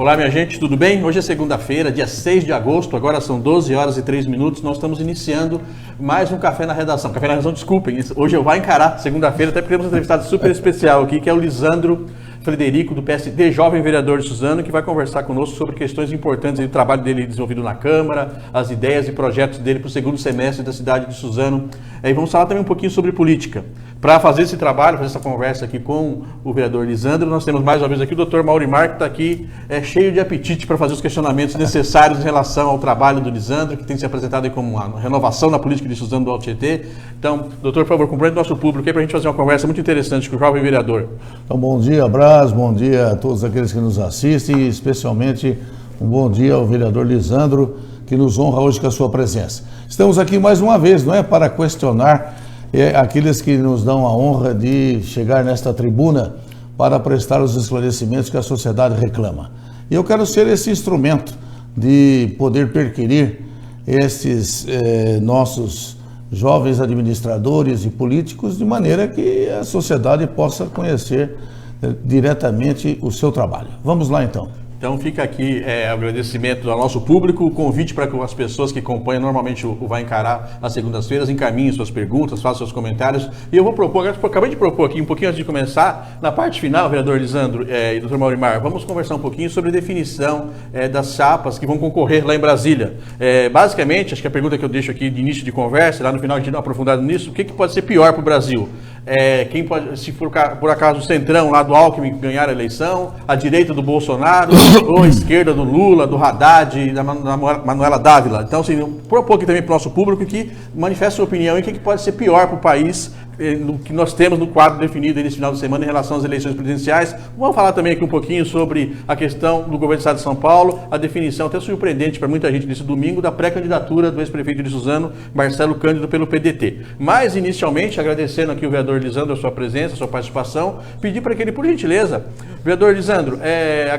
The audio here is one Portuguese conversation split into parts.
Olá, minha gente, tudo bem? Hoje é segunda-feira, dia 6 de agosto, agora são 12 horas e 3 minutos, nós estamos iniciando mais um Café na Redação. Café na Redação, desculpem, hoje eu vou encarar segunda-feira, até porque temos um entrevistado super especial aqui, que é o Lisandro Frederico, do PSD, jovem vereador de Suzano, que vai conversar conosco sobre questões importantes do trabalho dele desenvolvido na Câmara, as ideias e projetos dele para o segundo semestre da cidade de Suzano. E vamos falar também um pouquinho sobre política. Para fazer esse trabalho, fazer essa conversa aqui com o vereador Lisandro, nós temos mais uma vez aqui o Dr. Maurimar, que está aqui cheio de apetite para fazer os questionamentos necessários em relação ao trabalho do Lisandro, que tem se apresentado aí como uma renovação na política de Suzano do Alto Tietê. Então, doutor, por favor, cumprimento o nosso público aí para a gente fazer uma conversa muito interessante com o jovem vereador. Então, bom dia, Braz, bom dia a todos aqueles que nos assistem e especialmente um bom dia ao vereador Lisandro, que nos honra hoje com a sua presença. Estamos aqui mais uma vez, não é para questionar aqueles que nos dão a honra de chegar nesta tribuna para prestar os esclarecimentos que a sociedade reclama. E eu quero ser esse instrumento de poder perquirir esses nossos jovens administradores e políticos de maneira que a sociedade possa conhecer diretamente o seu trabalho. Vamos lá então. Então fica aqui o agradecimento ao nosso público, o convite para que as pessoas que acompanham normalmente o Vai Encarar às segundas-feiras encaminhem suas perguntas, façam seus comentários. E eu vou propor, acabei de propor aqui um pouquinho antes de começar, na parte final, vereador Lisandro e doutor Maurimar, vamos conversar um pouquinho sobre a definição das chapas que vão concorrer lá em Brasília. Basicamente, acho que a pergunta que eu deixo aqui de início de conversa, lá no final a gente dá uma aprofundada nisso, o que pode ser pior para o Brasil? Quem pode, se por acaso o centrão lá do Alckmin ganhar a eleição, a direita do Bolsonaro, ou a esquerda do Lula, do Haddad, da Manuela Dávila. Então, assim, propor aqui também para o nosso público que manifeste sua opinião em o que pode ser pior para o país, no que nós temos no quadro definido nesse final de semana em relação às eleições presidenciais. Vamos falar também aqui um pouquinho sobre a questão do governo do estado de São Paulo, a definição até surpreendente para muita gente nesse domingo da pré-candidatura do ex-prefeito de Suzano, Marcelo Cândido, pelo PDT. Mas, inicialmente, agradecendo aqui o vereador Lisandro a sua presença, a sua participação, pedir para que ele, por gentileza, vereador Lisandro,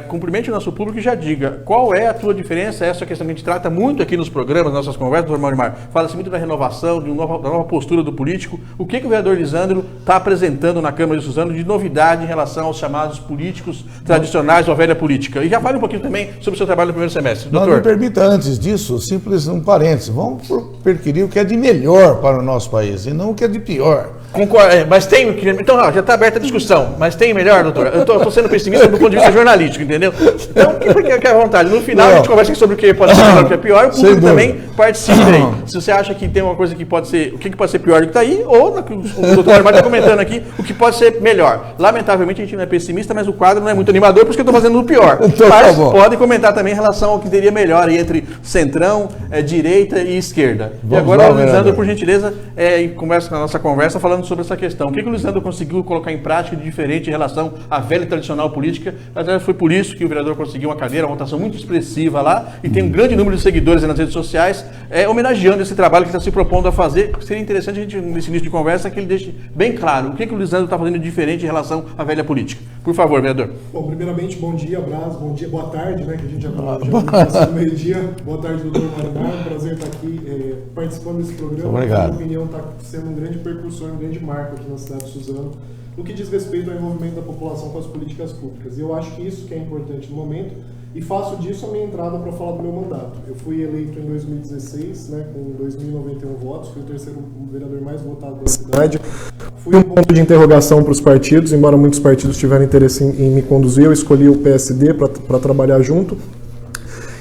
cumprimente o nosso público e já diga qual é a tua diferença, essa questão que a gente trata muito aqui nos programas, nas nossas conversas, doutor Maurimar, fala-se muito da renovação, da nova postura do político, o que o vereador Lisandro está apresentando na Câmara de Suzano de novidade em relação aos chamados políticos tradicionais ou a velha política. E já fale um pouquinho também sobre o seu trabalho no primeiro semestre. Doutor. Não, me permita, antes disso, simples um parênteses. Vamos perquirir o que é de melhor para o nosso país e não o que é de pior. Concordo, mas tem... Então, já está aberta a discussão. Mas tem melhor, doutor? Eu estou sendo pessimista do ponto de vista jornalístico, entendeu? Então, fique à vontade. No final, a gente conversa sobre o que pode ser melhor, o que é pior, o público também participe aí. Se você acha que tem uma coisa que pode ser... O que pode ser pior do que está aí, ou o doutor Armando está comentando aqui o que pode ser melhor. Lamentavelmente, a gente não é pessimista, mas o quadro não é muito animador, por isso que eu estou fazendo o pior. Então, mas podem comentar também em relação ao que teria melhor aí entre centrão, direita e esquerda. E agora, o Lisandro, por gentileza, começa na nossa conversa falando sobre essa questão. O que o Lisandro conseguiu colocar em prática de diferente em relação à velha tradicional política? Mas foi por isso que o vereador conseguiu uma cadeira, uma votação muito expressiva lá, e tem um grande número de seguidores nas redes sociais, homenageando esse trabalho que está se propondo a fazer. Seria interessante a gente, nesse início de conversa, que ele deixe bem claro o que o Lisandro está fazendo de diferente em relação à velha política. Por favor, vereador. Bom, primeiramente, bom dia, Braz, bom dia, boa tarde, né, que a gente já passou no meio-dia. Boa tarde, doutor Maurimar, um prazer estar aqui participando desse programa. Obrigado. Na minha opinião, está sendo um grande percursor, um grande marco aqui na cidade de Suzano, no que diz respeito ao envolvimento da população com as políticas públicas. E eu acho que isso que é importante no momento, e faço disso a minha entrada para falar do meu mandato. Eu fui eleito em 2016, né, com 2.091 votos, fui o terceiro vereador mais votado da cidade. Fui um ponto de interrogação para os partidos, embora muitos partidos tiveram interesse em me conduzir, eu escolhi o PSD para trabalhar junto.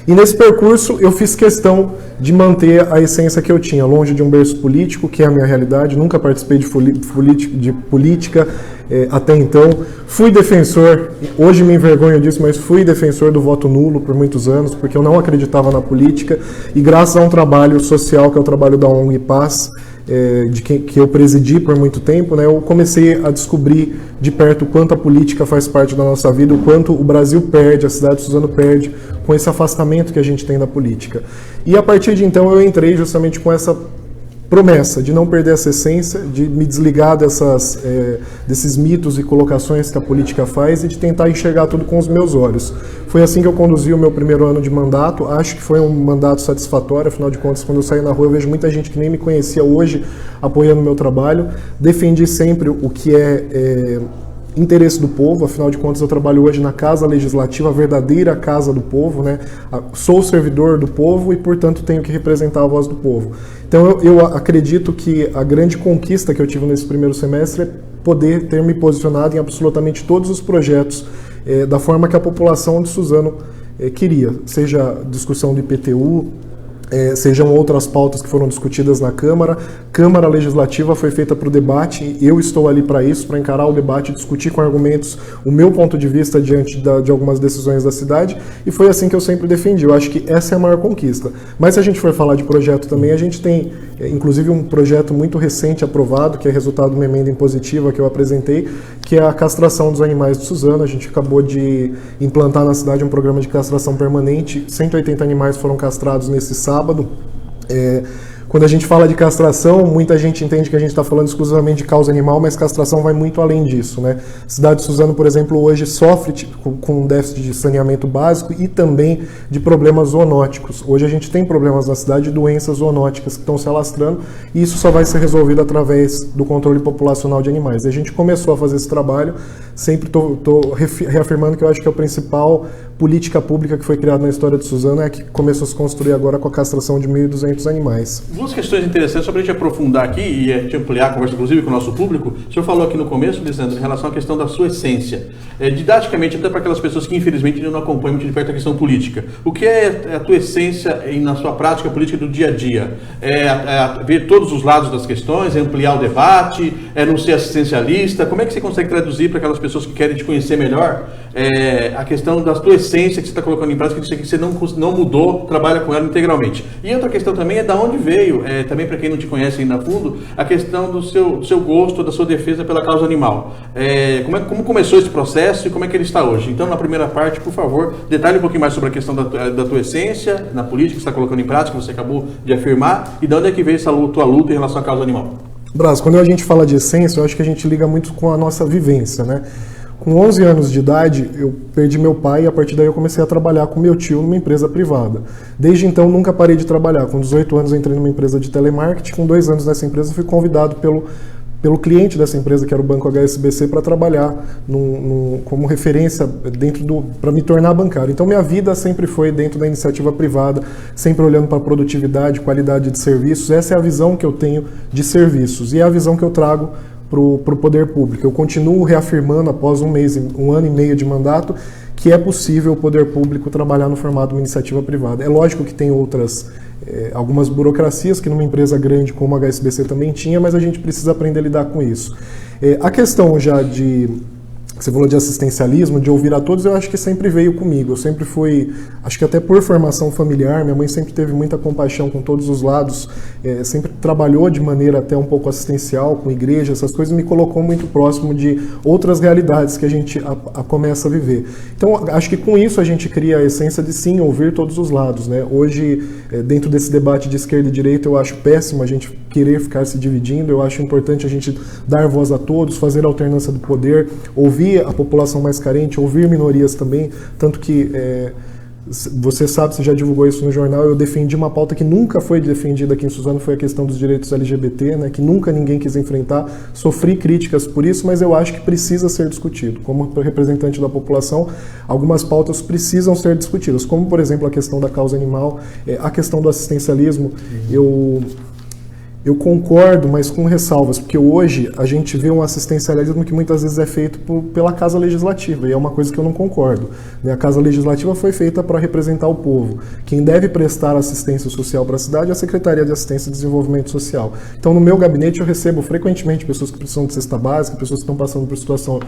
E nesse percurso eu fiz questão de manter a essência que eu tinha, longe de um berço político, que é a minha realidade, nunca participei de política até então. Fui defensor, hoje me envergonho disso, mas fui defensor do voto nulo por muitos anos, porque eu não acreditava na política, e graças a um trabalho social, que é o trabalho da ONG Paz, que eu presidi por muito tempo, né, eu comecei a descobrir de perto o quanto a política faz parte da nossa vida, o quanto o Brasil perde, a cidade de Suzano perde, com esse afastamento que a gente tem da política. E a partir de então eu entrei justamente com essa promessa de não perder essa essência, de me desligar desses mitos e colocações que a política faz e de tentar enxergar tudo com os meus olhos. Foi assim que eu conduzi o meu primeiro ano de mandato, acho que foi um mandato satisfatório, afinal de contas, quando eu saí na rua eu vejo muita gente que nem me conhecia hoje apoiando o meu trabalho. Defendi sempre o que é interesse do povo, afinal de contas eu trabalho hoje na Casa Legislativa, a verdadeira Casa do Povo, né? Sou servidor do povo e, portanto, tenho que representar a voz do povo. Então eu acredito que a grande conquista que eu tive nesse primeiro semestre é poder ter me posicionado em absolutamente todos os projetos da forma que a população de Suzano queria, seja discussão do IPTU, sejam outras pautas que foram discutidas na Câmara. Câmara Legislativa foi feita para o debate, eu estou ali para isso, para encarar o debate, discutir com argumentos o meu ponto de vista diante de algumas decisões da cidade, e foi assim que eu sempre defendi. Eu acho que essa é a maior conquista. Mas se a gente for falar de projeto também, a gente tem inclusive um projeto muito recente aprovado, que é resultado de uma emenda impositiva que eu apresentei, que é a castração dos animais de Suzano. A gente acabou de implantar na cidade um programa de castração permanente, 180 animais foram castrados nesse sábado. Quando a gente fala de castração, muita gente entende que a gente está falando exclusivamente de causa animal, mas castração vai muito além disso, né? A cidade de Suzano, por exemplo, hoje sofre com um déficit de saneamento básico e também de problemas zoonóticos. Hoje a gente tem problemas na cidade de doenças zoonóticas que estão se alastrando, e isso só vai ser resolvido através do controle populacional de animais. A gente começou a fazer esse trabalho, sempre estou reafirmando que eu acho que é a principal política pública que foi criada na história de Suzano, é que começou a se construir agora com a castração de 1.200 animais. Duas questões interessantes, só para a gente aprofundar aqui e a gente ampliar a conversa, inclusive, com o nosso público. O senhor falou aqui no começo, Lisandro, em relação à questão da sua essência. Didaticamente, até para aquelas pessoas que, infelizmente, não acompanham muito de perto a questão política. O que é a tua essência na sua prática política do dia a dia? Ver todos os lados das questões, ampliar o debate, não ser assistencialista? Como é que você consegue traduzir para aquelas pessoas que querem te conhecer melhor a questão da tua essência que você está colocando em prática, que você não mudou, trabalha com ela integralmente? E outra questão também é da onde veio, também para quem não te conhece ainda a fundo, a questão do seu gosto, da sua defesa pela causa animal. Como começou esse processo e como é que ele está hoje? Então, na primeira parte, por favor, detalhe um pouquinho mais sobre a questão da tua essência na política que você está colocando em prática, que você acabou de afirmar, e de onde é que veio essa tua luta em relação à causa animal. Braz, quando a gente fala de essência, eu acho que a gente liga muito com a nossa vivência, né? Com 11 anos de idade, eu perdi meu pai e a partir daí eu comecei a trabalhar com meu tio numa empresa privada. Desde então, nunca parei de trabalhar. Com 18 anos, entrei numa empresa de telemarketing. Com 2 anos nessa empresa, fui convidado pelo cliente dessa empresa, que era o Banco HSBC, para trabalhar como referência para me tornar bancário. Então, minha vida sempre foi dentro da iniciativa privada, sempre olhando para produtividade, qualidade de serviços. Essa é a visão que eu tenho de serviços e é a visão que eu trago para o poder público. Eu continuo reafirmando, após um ano e meio de mandato, que é possível o poder público trabalhar no formato de uma iniciativa privada. É lógico que tem algumas burocracias que numa empresa grande como a HSBC também tinha, mas a gente precisa aprender a lidar com isso. A questão já você falou de assistencialismo, de ouvir a todos, eu acho que sempre veio comigo. Eu sempre fui, acho que até por formação familiar, minha mãe sempre teve muita compaixão com todos os lados, sempre trabalhou de maneira até um pouco assistencial, com igreja, essas coisas, me colocou muito próximo de outras realidades que a gente começa a viver. Então, acho que com isso a gente cria a essência de sim, ouvir todos os lados, né? Hoje, dentro desse debate de esquerda e direita, eu acho péssimo a gente querer ficar se dividindo, eu acho importante a gente dar voz a todos, fazer a alternância do poder, ouvir a população mais carente, ouvir minorias também, tanto que você sabe, você já divulgou isso no jornal, eu defendi uma pauta que nunca foi defendida aqui em Suzano, foi a questão dos direitos LGBT, né, que nunca ninguém quis enfrentar, sofri críticas por isso, mas eu acho que precisa ser discutido. Como representante da população, algumas pautas precisam ser discutidas, como por exemplo a questão da causa animal, a questão do assistencialismo. Eu concordo, mas com ressalvas, porque hoje a gente vê um assistencialismo que muitas vezes é feito pela Casa Legislativa, e é uma coisa que eu não concordo. A Casa Legislativa foi feita para representar o povo. Quem deve prestar assistência social para a cidade é a Secretaria de Assistência e Desenvolvimento Social. Então, no meu gabinete, eu recebo frequentemente pessoas que precisam de cesta básica, pessoas que estão passando por situação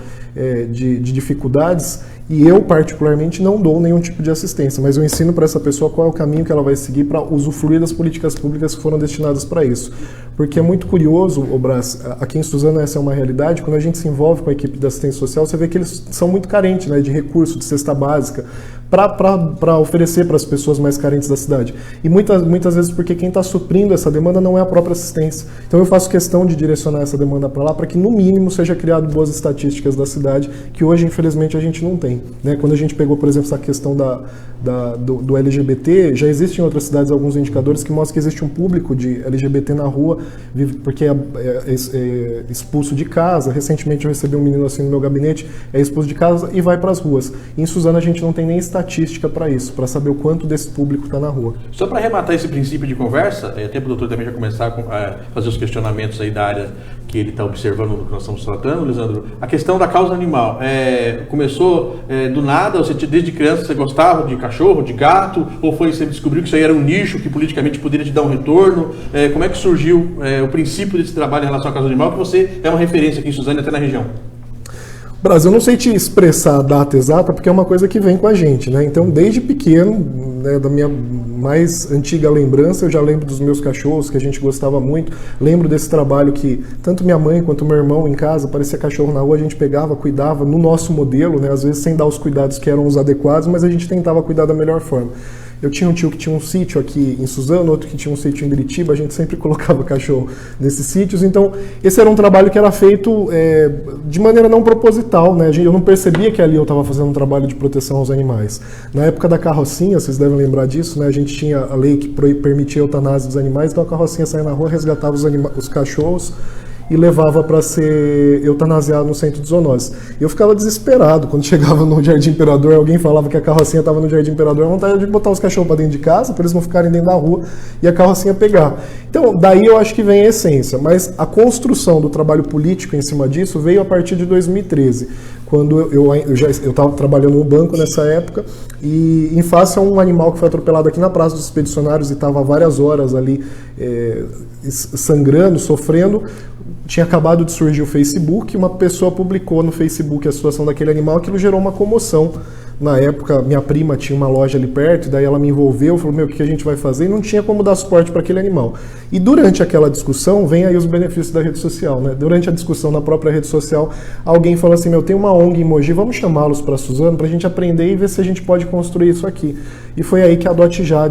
de dificuldades, e eu, particularmente, não dou nenhum tipo de assistência, mas eu ensino para essa pessoa qual é o caminho que ela vai seguir para usufruir das políticas públicas que foram destinadas para isso. Porque é muito curioso, Brás, aqui em Suzano essa é uma realidade, quando a gente se envolve com a equipe da assistência social, você vê que eles são muito carentes, né, de recursos, de cesta básica. para oferecer para as pessoas mais carentes da cidade. E muitas vezes porque quem está suprindo essa demanda não é a própria assistência. Então eu faço questão de direcionar essa demanda para lá, para que no mínimo seja criado boas estatísticas da cidade, que hoje infelizmente a gente não tem, né? Quando a gente pegou, por exemplo, essa questão do LGBT, já existem em outras cidades alguns indicadores que mostram que existe um público de LGBT na rua, porque é expulso de casa. Recentemente eu recebi um menino assim no meu gabinete, é expulso de casa e vai para as ruas. E em Suzano a gente não tem nem estatística para isso, para saber o quanto desse público está na rua. Só para arrematar esse princípio de conversa, até para o doutor também já começar a fazer os questionamentos aí da área que ele está observando no que nós estamos tratando, Lisandro, a questão da causa animal. Começou do nada, desde criança você gostava de cachorro, de gato, ou você descobriu que isso aí era um nicho que politicamente poderia te dar um retorno? Como é que surgiu o princípio desse trabalho em relação à causa animal, que você é uma referência aqui em Suzano e até na região? Brasil, eu não sei te expressar a data exata, porque é uma coisa que vem com a gente, né? Então, desde pequeno, né, da minha mais antiga lembrança, eu já lembro dos meus cachorros, que a gente gostava muito. Lembro desse trabalho que tanto minha mãe quanto meu irmão em casa, aparecia cachorro na rua, a gente pegava, cuidava no nosso modelo, né? Às vezes sem dar os cuidados que eram os adequados, mas a gente tentava cuidar da melhor forma. Eu tinha um tio que tinha um sítio aqui em Suzano, outro que tinha um sítio em Biritiba, a gente sempre colocava cachorro nesses sítios, então esse era um trabalho que era feito de maneira não proposital, né? Eu não percebia que ali eu estava fazendo um trabalho de proteção aos animais. Na época da carrocinha, vocês devem lembrar disso, né? A gente tinha a lei que permitia a eutanásia dos animais, então a carrocinha saía na rua, resgatava os cachorros e levava para ser eutanasiado no centro de zoonose. Eu ficava desesperado quando chegava no Jardim Imperador, alguém falava que a carrocinha estava no Jardim Imperador, a vontade de botar os cachorros para dentro de casa, para eles não ficarem dentro da rua e a carrocinha pegar. Então, daí eu acho que vem a essência, mas a construção do trabalho político em cima disso veio a partir de 2013, quando eu estava trabalhando no banco nessa época, e em face a um animal que foi atropelado aqui na Praça dos Expedicionários e estava várias horas ali sangrando, sofrendo. Tinha acabado de surgir o Facebook, uma pessoa publicou no Facebook a situação daquele animal, aquilo gerou uma comoção. Na época, minha prima tinha uma loja ali perto, e daí ela me envolveu, falou, meu, o que a gente vai fazer? E não tinha como dar suporte para aquele animal. E durante aquela discussão, vem aí os benefícios da rede social, né? Durante a discussão na própria rede social, alguém falou assim, meu, tem uma ONG em Mogi, vamos chamá-los para Suzano, para a gente aprender e ver se a gente pode construir isso aqui. E foi aí que a Adote Já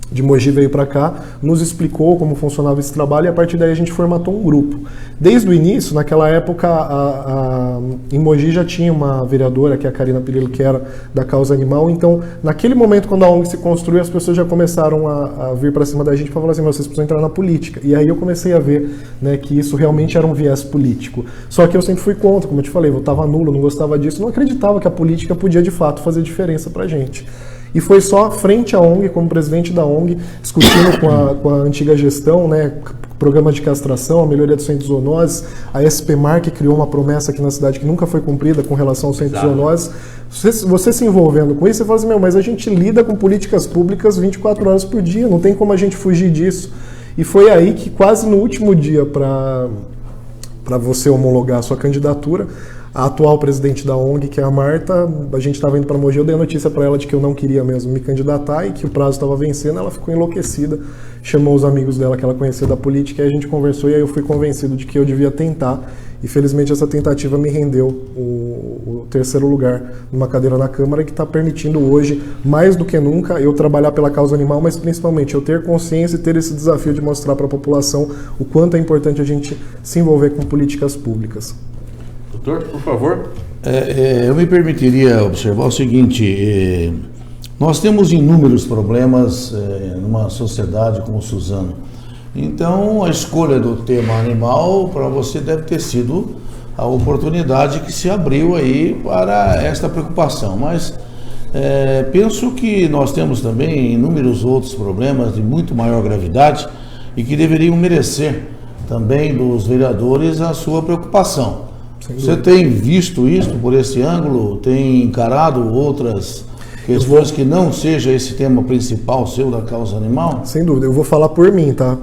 de Mogi veio para cá, nos explicou como funcionava esse trabalho e a partir daí a gente formatou um grupo. Desde o início, naquela época, em Mogi já tinha uma vereadora, que é a Karina Pirillo, que era da causa animal, então naquele momento quando a ONG se construiu, as pessoas já começaram a vir para cima da gente para falar assim, vocês precisam entrar na política. E aí eu comecei a ver, né, que isso realmente era um viés político. Só que eu sempre fui contra, como eu te falei, votava nulo, não gostava disso, não acreditava que a política podia de fato fazer diferença para a gente. E foi só frente à ONG, como presidente da ONG, discutindo com a antiga gestão, né, programas de castração, a melhoria do centro de zoonoses, a SPMAR, que criou uma promessa aqui na cidade que nunca foi cumprida com relação ao centro de zoonoses. Você se envolvendo com isso, você fala assim, meu, mas a gente lida com políticas públicas 24 horas por dia, não tem como a gente fugir disso. E foi aí que quase no último dia para você homologar a sua candidatura, a atual presidente da ONG, que é a Marta, a gente estava indo para Mogi, eu dei a notícia para ela de que eu não queria mesmo me candidatar e que o prazo estava vencendo, ela ficou enlouquecida, chamou os amigos dela que ela conhecia da política, e aí a gente conversou e aí eu fui convencido de que eu devia tentar, e felizmente essa tentativa me rendeu o terceiro lugar numa cadeira na Câmara, que está permitindo hoje, mais do que nunca, eu trabalhar pela causa animal, mas principalmente eu ter consciência e ter esse desafio de mostrar para a população o quanto é importante a gente se envolver com políticas públicas. Doutor, por favor. Eu me permitiria observar o seguinte, nós temos inúmeros problemas numa sociedade como Suzano. Então, a escolha do tema animal para você deve ter sido a oportunidade que se abriu aí para esta preocupação. Mas penso que nós temos também inúmeros outros problemas de muito maior gravidade e que deveriam merecer também dos vereadores a sua preocupação. Você tem visto isso por esse ângulo? Tem encarado outras questões que não seja esse tema principal seu da causa animal? Sem dúvida, eu vou falar por mim, tá?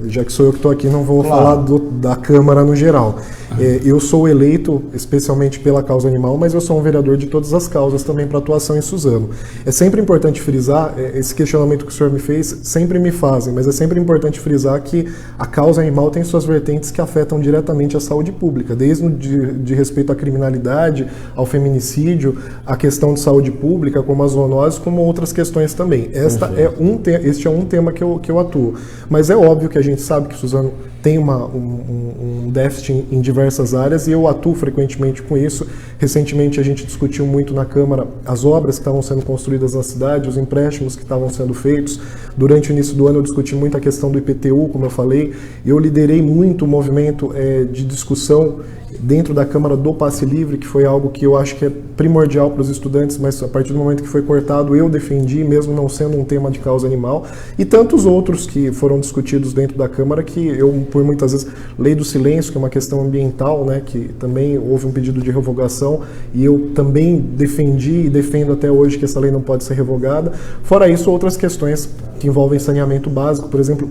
Já que sou eu que estou aqui, não vou falar da Câmara no geral. Eu sou eleito especialmente pela causa animal, mas eu sou um vereador de todas as causas também para atuação em Suzano. É sempre importante frisar, esse questionamento que o senhor me fez, sempre me fazem, mas é sempre importante frisar que a causa animal tem suas vertentes que afetam diretamente a saúde pública, desde de respeito à criminalidade, ao feminicídio, a questão de saúde pública, como as zoonoses, como outras questões também. Este é um tema que eu atuo. Mas é óbvio que a gente sabe que Suzano tem um déficit em diversas áreas e eu atuo frequentemente com isso. Recentemente a gente discutiu muito na Câmara as obras que estavam sendo construídas na cidade, os empréstimos que estavam sendo feitos. Durante o início do ano eu discuti muito a questão do IPTU, como eu falei. Eu liderei muito o movimento de discussão dentro da Câmara do Passe Livre, que foi algo que eu acho que é primordial para os estudantes, mas a partir do momento que foi cortado, eu defendi, mesmo não sendo um tema de causa animal, e tantos outros que foram discutidos dentro da Câmara, que eu, por muitas vezes, lei do silêncio, que é uma questão ambiental, né, que também houve um pedido de revogação, e eu também defendi e defendo até hoje que essa lei não pode ser revogada. Fora isso, outras questões que envolvem saneamento básico, por exemplo,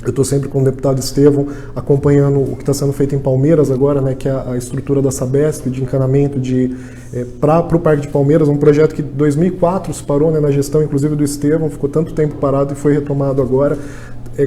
eu estou sempre com o deputado Estevão acompanhando o que está sendo feito em Palmeiras agora, né, que é a estrutura da Sabesp, de encanamento para o Parque de Palmeiras, um projeto que em 2004 se parou, né, na gestão inclusive do Estevão, ficou tanto tempo parado e foi retomado agora.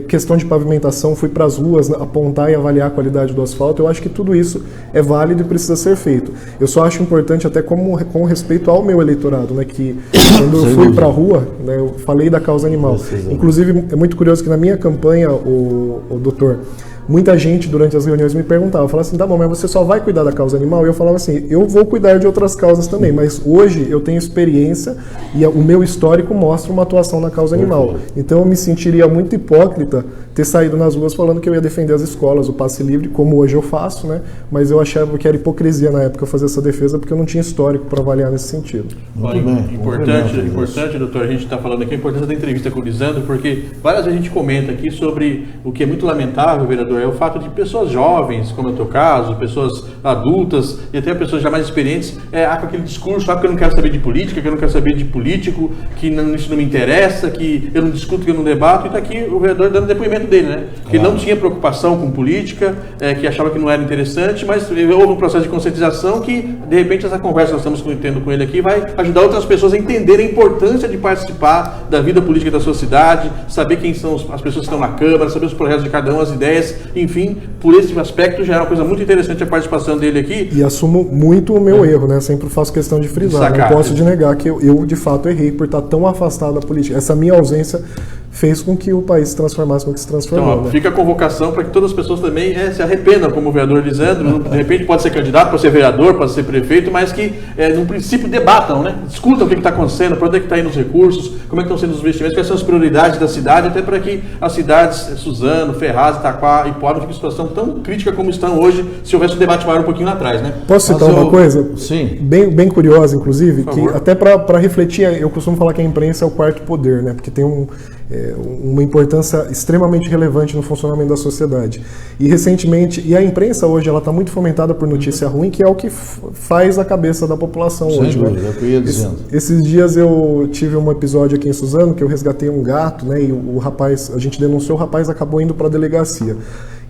Questão de pavimentação, fui para as ruas apontar e avaliar a qualidade do asfalto. Eu acho que tudo isso é válido e precisa ser feito. Eu só acho importante, até com respeito ao meu eleitorado, né, que quando eu fui para a rua, né, eu falei da causa animal. Inclusive, é muito curioso que na minha campanha, o doutor, muita gente durante as reuniões me perguntava, falava assim, tá bom, mas você só vai cuidar da causa animal? E eu falava assim, eu vou cuidar de outras causas também, mas hoje eu tenho experiência e o meu histórico mostra uma atuação na causa animal. Então eu me sentiria muito hipócrita ter saído nas ruas falando que eu ia defender as escolas, o passe livre, como hoje eu faço, né? Mas eu achava que era hipocrisia na época fazer essa defesa, porque eu não tinha histórico para avaliar nesse sentido. Olha, importante, doutor, a gente está falando aqui a importância da entrevista com o Lisandro, porque várias vezes a gente comenta aqui sobre o que é muito lamentável, vereador, é o fato de pessoas jovens, como é o teu caso, pessoas adultas e até pessoas já mais experientes, com aquele discurso, que eu não quero saber de política, que eu não quero saber de político, que isso não me interessa, que eu não discuto, que eu não debato, e está aqui o vereador dando depoimento dele, né? Que ele não tinha preocupação com política, que achava que não era interessante, mas houve um processo de conscientização que, de repente, essa conversa que nós estamos tendo com ele aqui vai ajudar outras pessoas a entenderem a importância de participar da vida política da sua cidade, saber quem são as pessoas que estão na Câmara, saber os projetos de cada um, as ideias, enfim, por esse aspecto já é uma coisa muito interessante a participação dele aqui. E assumo muito o meu erro, né? Sempre faço questão de frisar. Não posso de negar que eu de fato errei por estar tão afastado da política. Essa minha ausência fez com que o país se transformasse no que se transformou. Então, fica a convocação para que todas as pessoas também se arrependam, como o vereador Lisandro, de repente pode ser candidato, pode ser vereador, pode ser prefeito, mas que, no princípio, debatam, né? Discutam o que está acontecendo, para onde é que está indo os recursos, como é que estão sendo os investimentos, quais são as prioridades da cidade, até para que as cidades, Suzano, Ferraz, Itaquá e Poá não fiquem em situação tão crítica como estão hoje, se houvesse um debate maior um pouquinho lá atrás, né? Posso citar uma coisa? Sim. Bem curiosa, inclusive, que até para refletir, eu costumo falar que a imprensa é o quarto poder, né? Porque tem uma importância extremamente relevante no funcionamento da sociedade. E recentemente, a imprensa hoje ela está muito fomentada por notícia ruim, que é o que faz a cabeça da população hoje. Sem dúvida, é o que eu ia dizendo. Esses dias eu tive um episódio aqui em Suzano que eu resgatei um gato, né? E o rapaz, a gente denunciou, o rapaz acabou indo para a delegacia.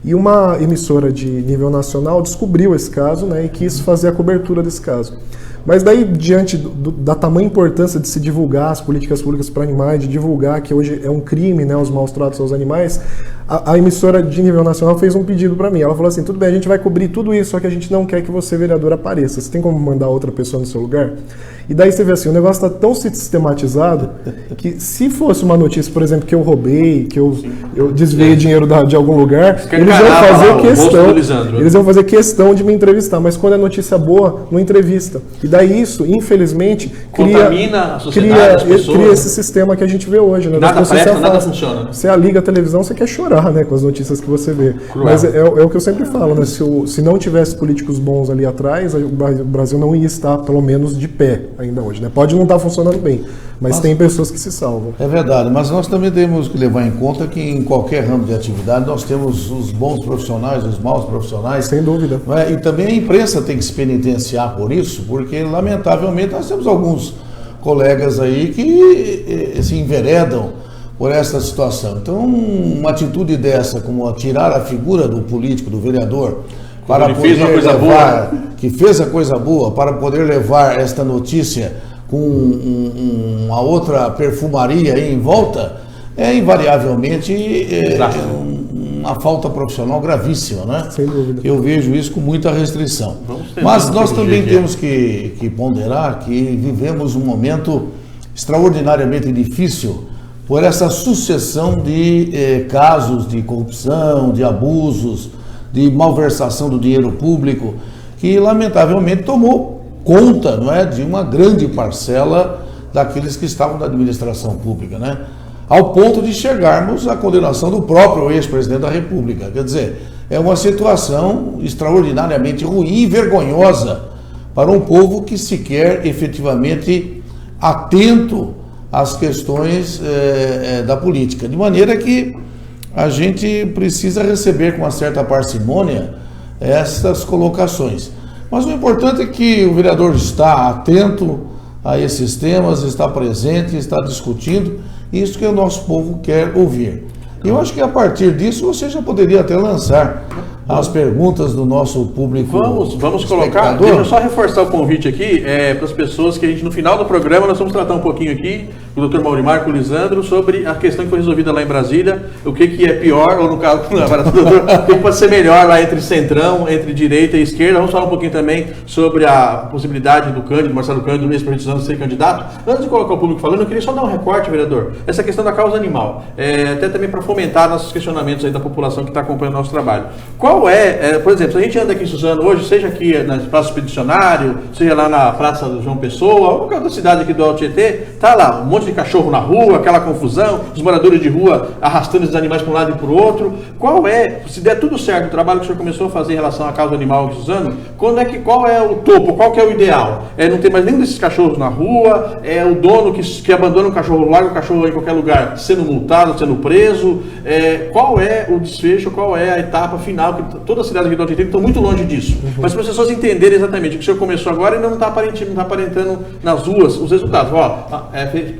E uma emissora de nível nacional descobriu esse caso, né? E quis fazer a cobertura desse caso. Mas daí, diante da tamanha importância de se divulgar as políticas públicas para animais, de divulgar que hoje é um crime, né, os maus tratos aos animais, a emissora de nível nacional fez um pedido para mim. Ela falou assim, tudo bem, a gente vai cobrir tudo isso, só que a gente não quer que você, vereador, apareça. Você tem como mandar outra pessoa no seu lugar? E daí você vê assim, o negócio está tão sistematizado que se fosse uma notícia, por exemplo, que eu roubei, que eu desviei dinheiro de algum lugar, eles vão fazer questão de me entrevistar. Mas quando é notícia boa, não entrevista. E daí isso, infelizmente, contamina a sociedade, as pessoas. Cria esse sistema que a gente vê hoje. Né? Nada presta, nada funciona. Você liga a televisão, você quer chorar, né, com as notícias que você vê. Cruel. Mas é o que eu sempre falo, né? Se não tivesse políticos bons ali atrás, o Brasil não ia estar, pelo menos, de pé ainda hoje. Né? Pode não estar funcionando bem, mas tem pessoas que se salvam. É verdade, mas nós também temos que levar em conta que em qualquer ramo de atividade nós temos os bons profissionais, os maus profissionais. Sem dúvida. Né? E também a imprensa tem que se penitenciar por isso, porque lamentavelmente nós temos alguns colegas aí que se enveredam por essa situação. Então, uma atitude dessa, como tirar a figura do político, do vereador, para ele poder fez uma coisa levar, boa. que fez a coisa boa, para poder levar esta notícia com uma outra perfumaria aí em volta, é invariavelmente uma falta profissional gravíssima, né? Sem dúvida. Eu vejo isso com muita restrição. Vamos tentar Mas nós corrigir também aqui. temos que ponderar que vivemos um momento extraordinariamente difícil por essa sucessão de casos de corrupção, de abusos, de malversação do dinheiro público, que lamentavelmente tomou conta, não é, de uma grande parcela daqueles que estavam na administração pública, né? Ao ponto de chegarmos à condenação do próprio ex-presidente da República. Quer dizer, é uma situação extraordinariamente ruim e vergonhosa para um povo que se quer efetivamente atento às questões da política. De maneira que a gente precisa receber com uma certa parcimônia essas colocações. Mas o importante é que o vereador está atento a esses temas, está presente, está discutindo, isso que o nosso povo quer ouvir. E eu acho que a partir disso você já poderia até lançar as perguntas do nosso público. Vamos colocar. espectador. Deixa eu só reforçar o convite aqui para as pessoas que a gente, no final do programa, nós vamos tratar um pouquinho aqui com o Dr. Maurimar, com o Lisandro, sobre a questão que foi resolvida lá em Brasília, o que é pior, ou no caso, o que pode ser melhor lá entre centrão, entre direita e esquerda. Vamos falar um pouquinho também sobre a possibilidade do Cândido, Marcelo Cândido, ex-prefeito Suzano, ser candidato. Antes de colocar o público falando, eu queria só dar um recorte, vereador, essa questão da causa animal, até também para fomentar nossos questionamentos aí da população que está acompanhando o nosso trabalho. Qual por exemplo, se a gente anda aqui em Suzano hoje, seja aqui na Praça Expedicionário, seja lá na Praça do João Pessoa, ou qualquer outra cidade aqui do Alto Tietê, tá lá um monte de cachorro na rua, aquela confusão, os moradores de rua arrastando esses animais para um lado e para o outro. Se der tudo certo, o trabalho que o senhor começou a fazer em relação à causa animal em Suzano, qual é o topo, qual que é o ideal? Não ter mais nenhum desses cachorros na rua, o dono que abandona um cachorro, larga o cachorro em qualquer lugar, sendo multado, sendo preso, qual é o desfecho, qual é a etapa final, que todas as cidades aqui do Alto Tietê estão muito longe disso. Mas para as pessoas entenderem exatamente o que o senhor começou agora, ainda não está aparentando nas ruas os resultados.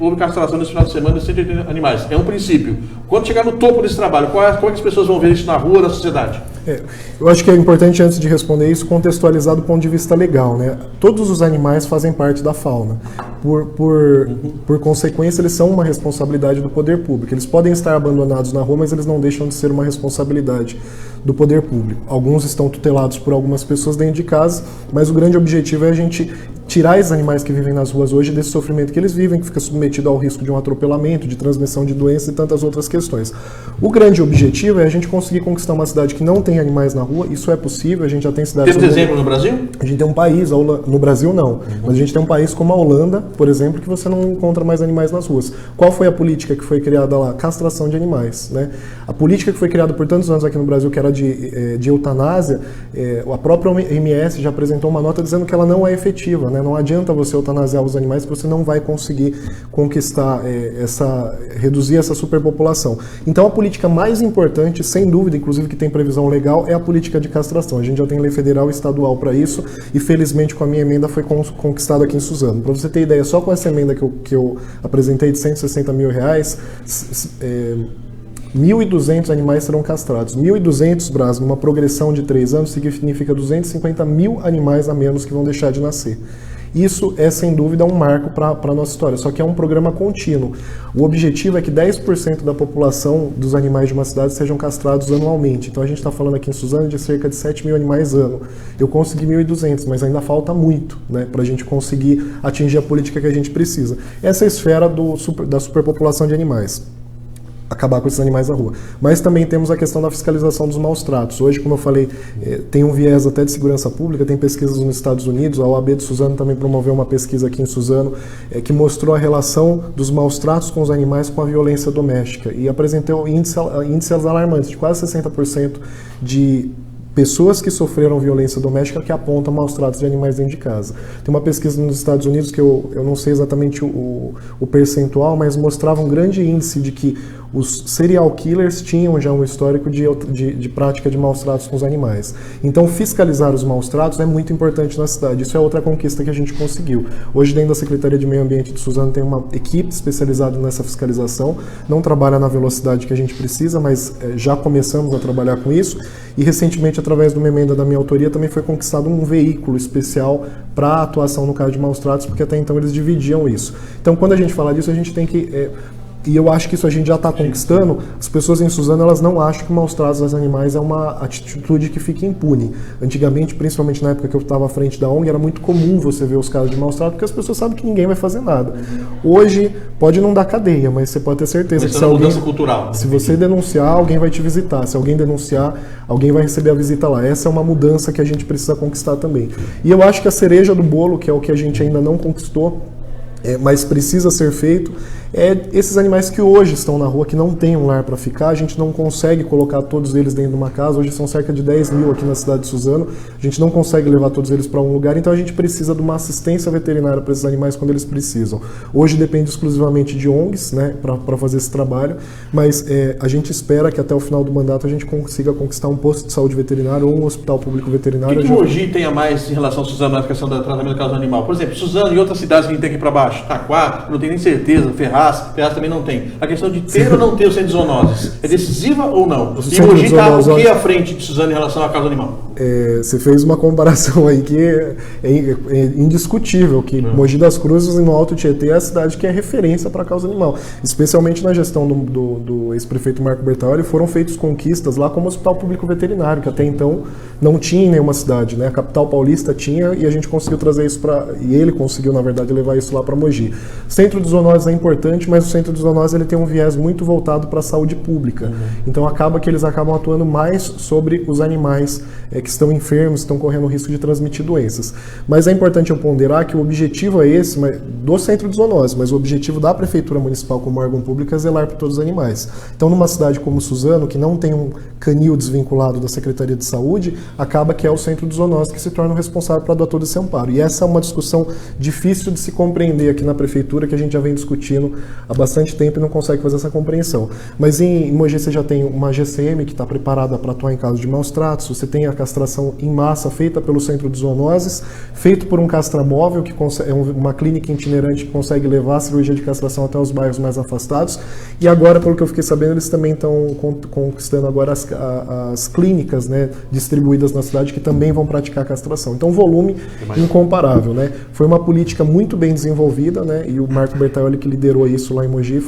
Houve castração nesse final de semana de 180 animais. É um princípio. Quando chegar no topo desse trabalho, como é que as pessoas vão ver isso na rua, na sociedade? Eu acho que é importante, antes de responder isso, contextualizar do ponto de vista legal, né? Todos os animais fazem parte da fauna. Por consequência, eles são uma responsabilidade do poder público. Eles podem estar abandonados na rua, mas eles não deixam de ser uma responsabilidade do poder público. Alguns estão tutelados por algumas pessoas dentro de casa, mas o grande objetivo é a gente tirar esses animais que vivem nas ruas hoje desse sofrimento que eles vivem, que fica submetido ao risco de um atropelamento, de transmissão de doenças e tantas outras questões. O grande objetivo é a gente conseguir conquistar uma cidade que não tem animais na rua. Isso é possível, a gente já tem cidades... Temos exemplo no Brasil? A gente tem um país, no Brasil não, mas a gente tem um país como a Holanda, por exemplo, que você não encontra mais animais nas ruas. Qual foi a política que foi criada lá? Castração de animais, né? A política que foi criada por tantos anos aqui no Brasil, que era de eutanásia, a própria OMS já apresentou uma nota dizendo que ela não é efetiva, né? Não adianta você eutanasiar os animais, porque você não vai conseguir conquistar, reduzir essa superpopulação. Então a política mais importante, sem dúvida, inclusive que tem previsão legal, é a política de castração. A gente já tem lei federal e estadual para isso, e felizmente com a minha emenda foi conquistado aqui em Suzano. Para você ter ideia, só com essa emenda que eu apresentei de R$160 mil, 1.200 animais serão castrados. 1.200, Braz, numa progressão de 3 anos, significa 250 mil animais a menos que vão deixar de nascer. Isso é, sem dúvida, um marco para a nossa história, só que é um programa contínuo. O objetivo é que 10% da população dos animais de uma cidade sejam castrados anualmente. Então a gente está falando aqui em Suzano de cerca de 7 mil animais ano. Eu consegui 1.200, mas ainda falta muito, né, para a gente conseguir atingir a política que a gente precisa. Essa é a esfera da superpopulação de animais. Acabar com esses animais na rua. Mas também temos a questão da fiscalização dos maus tratos. Hoje, como eu falei, tem um viés até de segurança pública, tem pesquisas nos Estados Unidos, a OAB de Suzano também promoveu uma pesquisa aqui em Suzano, que mostrou a relação dos maus tratos com os animais com a violência doméstica, e apresentou índices alarmantes, de quase 60% de pessoas que sofreram violência doméstica que apontam maus tratos de animais dentro de casa. Tem uma pesquisa nos Estados Unidos que eu não sei exatamente o percentual, mas mostrava um grande índice de que os serial killers tinham já um histórico de prática de maus tratos com os animais. Então, fiscalizar os maus tratos é muito importante na cidade. Isso é outra conquista que a gente conseguiu. Hoje, dentro da Secretaria de Meio Ambiente de Suzano, tem uma equipe especializada nessa fiscalização. Não trabalha na velocidade que a gente precisa, mas já começamos a trabalhar com isso. E, recentemente, através de uma emenda da minha autoria, também foi conquistado um veículo especial para atuação no caso de maus tratos, porque até então eles dividiam isso. Então, quando a gente fala disso, a gente tem que... E eu acho que isso a gente já está conquistando. As pessoas em Suzano, elas não acham que maus tratos aos animais é uma atitude que fica impune. Antigamente, principalmente na época que eu estava à frente da ONG, era muito comum você ver os casos de maus tratos, porque as pessoas sabem que ninguém vai fazer nada. Hoje, pode não dar cadeia, mas você pode ter certeza que se alguém, mudança cultural. Se você denunciar, alguém vai te visitar. Se alguém denunciar, alguém vai receber a visita lá. Essa é uma mudança que a gente precisa conquistar também. E eu acho que a cereja do bolo, que é o que a gente ainda não conquistou, mas precisa ser feito, esses animais que hoje estão na rua, que não tem um lar para ficar, a gente não consegue colocar todos eles dentro de uma casa. Hoje são cerca de 10 mil aqui na cidade de Suzano, a gente não consegue levar todos eles para um lugar, então a gente precisa de uma assistência veterinária para esses animais quando eles precisam. Hoje depende exclusivamente de ONGs, né, para fazer esse trabalho, mas a gente espera que até o final do mandato a gente consiga conquistar um posto de saúde veterinário ou um hospital público veterinário. O que Mogi tem a mais em relação a Suzano na questão do tratamento do caso animal? Por exemplo, Suzano e outras cidades que a gente tem aqui para baixo, Taquá, não tenho nem certeza, Ferraz também não tem. A questão de ter ou não ter o centro de zoonoses é decisiva ou não? E Mogi está o que à frente de Suzano em relação ao caso animal? Você fez uma comparação aí que é indiscutível, que Mogi das Cruzes, no Alto Tietê, é a cidade que é referência para a causa animal. Especialmente na gestão do ex-prefeito Marco Bertaioli, foram feitas conquistas lá como Hospital Público Veterinário, que até então não tinha em nenhuma cidade, né? A capital paulista tinha e a gente conseguiu trazer isso e ele conseguiu, na verdade, levar isso lá para Mogi. O centro de zoonoses é importante, mas o centro de zoonoses ele tem um viés muito voltado para a saúde pública. Então acaba que eles acabam atuando mais sobre os animais que estão enfermos, estão correndo risco de transmitir doenças. Mas é importante eu ponderar que o objetivo é esse do centro de zoonoses, mas o objetivo da Prefeitura Municipal como órgão público é zelar por todos os animais. Então, numa cidade como Suzano, que não tem um canil desvinculado da Secretaria de Saúde, acaba que é o centro de zoonoses que se torna o responsável para dar todo esse amparo. E essa é uma discussão difícil de se compreender aqui na Prefeitura, que a gente já vem discutindo há bastante tempo e não consegue fazer essa compreensão. Mas em Mogi você já tem uma GCM que está preparada para atuar em casos de maus tratos, você tem a castração em massa feita pelo Centro de Zoonoses, feito por um castramóvel, que é uma clínica itinerante que consegue levar a cirurgia de castração até os bairros mais afastados. E agora, pelo que eu fiquei sabendo, eles também estão conquistando agora as clínicas, né, distribuídas na cidade que também vão praticar a castração. Então, volume incomparável, né? Foi uma política muito bem desenvolvida, né? E o Marco Bertaioli, que liderou isso lá em Mogi,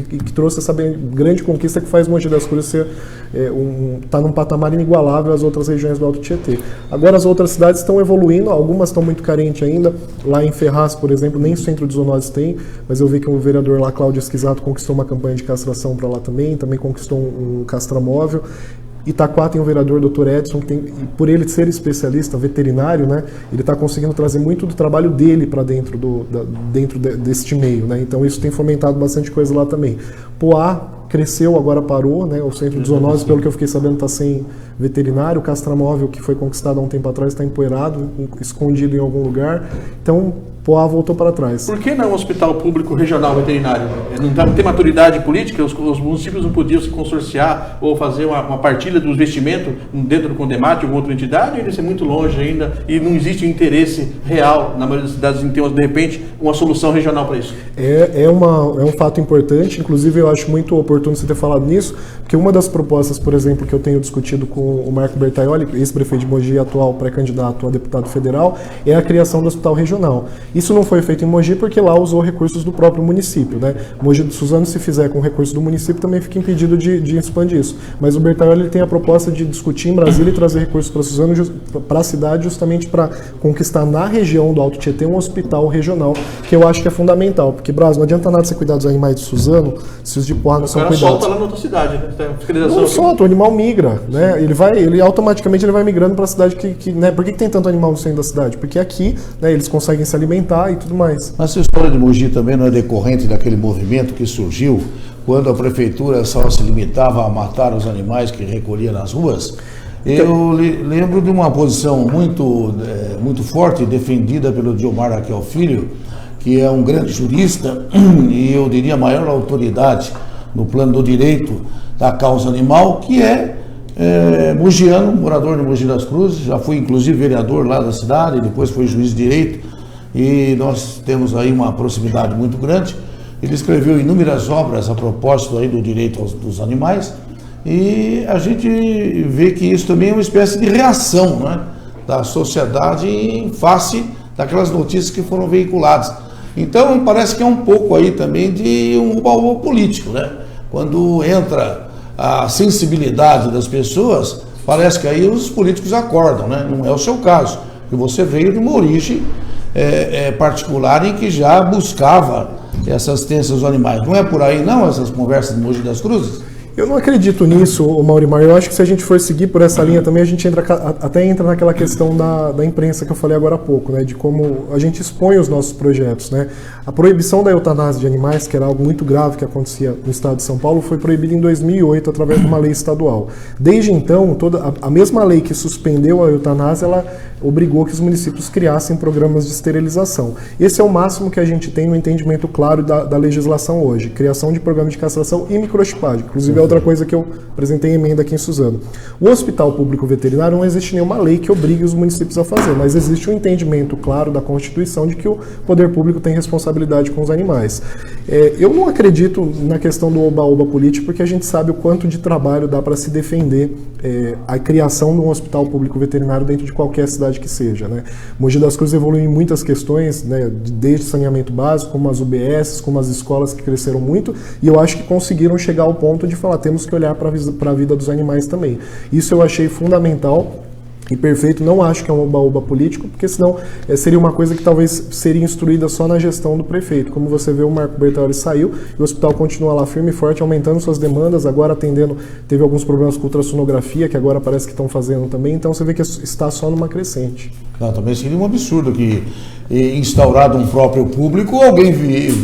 que trouxe essa grande conquista que faz Mogi das Cruzes ser tá num patamar inigualável às outras regiões do Alto Tietê. Agora as outras cidades estão evoluindo, algumas estão muito carentes ainda. Lá em Ferraz, por exemplo, nem centro de zoonoses tem, mas eu vi que o vereador lá, Cláudio Esquisato, conquistou uma campanha de castração para lá também conquistou um castramóvel. Itaquá tem o vereador Dr. Edson, que por ele ser especialista veterinário, né, ele está conseguindo trazer muito do trabalho dele para dentro deste meio, né, então isso tem fomentado bastante coisa lá também. Poá cresceu, agora parou, né, o centro de zoonoses, pelo que eu fiquei sabendo, está sem veterinário. O castramóvel, que foi conquistado há um tempo atrás, está empoeirado, escondido em algum lugar. Então, Poá voltou para trás. Por que não um hospital público regional veterinário? Não tem maturidade política? Os municípios não podiam se consorciar ou fazer uma partilha do investimento dentro do Condemate ou outra entidade? Ou isso é muito longe ainda e não existe um interesse real na maioria das cidades em ter, de repente, uma solução regional para isso? É um fato importante, inclusive eu acho muito oportuno você ter falado nisso, porque uma das propostas, por exemplo, que eu tenho discutido com o Marco Bertaioli, ex-prefeito de Mogi e atual pré-candidato a deputado federal, é a criação do hospital regional. Isso não foi feito em Mogi porque lá usou recursos do próprio município, né? Mogi do Suzano, se fizer com recursos do município, também fica impedido de expandir isso. Mas o Bertaioli tem a proposta de discutir em Brasília e trazer recursos para Suzano, para a cidade, justamente para conquistar na região do Alto Tietê um hospital regional, que eu acho que é fundamental. Porque, Braz, não adianta nada você cuidar dos animais de Suzano se os de Poá não são cuidados. O cara solta lá na outra cidade, né? Não solta, o animal migra, né? Ele automaticamente vai migrando para a cidade né? Por que tem tanto animal no centro da cidade? Porque aqui, né, eles conseguem se alimentar e tudo mais. Essa história de Mogi também não é decorrente daquele movimento que surgiu quando a prefeitura só se limitava a matar os animais que recolhia nas ruas? Eu lembro de uma posição muito forte defendida pelo Diomar Raquel Filho, que é um grande jurista e eu diria a maior autoridade no plano do direito da causa animal, que é mogiano, morador de Mogi das Cruzes, já fui inclusive vereador lá da cidade, depois foi juiz de direito, e nós temos aí uma proximidade muito grande. Ele escreveu inúmeras obras a propósito aí do direito dos animais, E a gente vê que isso também é uma espécie de reação, né, da sociedade em face daquelas notícias que foram veiculadas. Então parece que é um pouco aí também de um baú político, né? Quando entra a sensibilidade das pessoas, parece que aí os políticos acordam, né? Não é o seu caso, porque você veio de uma origem particular em que já buscava essa assistência aos animais. Não é por aí não, essas conversas de Mogi das Cruzes? Eu não acredito nisso, Maurimar. Eu acho que se a gente for seguir por essa linha também, a gente até entra naquela questão da imprensa que eu falei agora há pouco, né? De como a gente expõe os nossos projetos, né? A proibição da eutanásia de animais, que era algo muito grave que acontecia no estado de São Paulo, foi proibida em 2008 através de uma lei estadual. Desde então, a mesma lei que suspendeu a eutanásia, ela obrigou que os municípios criassem programas de esterilização. Esse é o máximo que a gente tem no entendimento claro da legislação hoje. Criação de programas de castração e microchipagem. Inclusive, é outra coisa que eu apresentei em emenda aqui em Suzano. O Hospital Público Veterinário não existe nenhuma lei que obrigue os municípios a fazer, mas existe um entendimento claro da Constituição de que o poder público tem responsabilidade com os animais. Eu não acredito na questão do oba-oba político, porque a gente sabe o quanto de trabalho dá para se defender a criação de um hospital público veterinário dentro de qualquer cidade que seja, né? Mogi das Cruzes evoluiu em muitas questões, né, desde saneamento básico, como as UBS, como as escolas que cresceram muito, e eu acho que conseguiram chegar ao ponto de falar, temos que olhar para a vida dos animais também. Isso eu achei fundamental e perfeito. Não acho que é um oba-oba político, porque senão seria uma coisa que talvez seria instruída só na gestão do prefeito. Como você vê, o Marco Bertauri saiu e o hospital continua lá firme e forte, aumentando suas demandas, agora atendendo, teve alguns problemas com ultrassonografia, que agora parece que estão fazendo também, então você vê que está só numa crescente. Também seria um absurdo que, instaurado um próprio público, alguém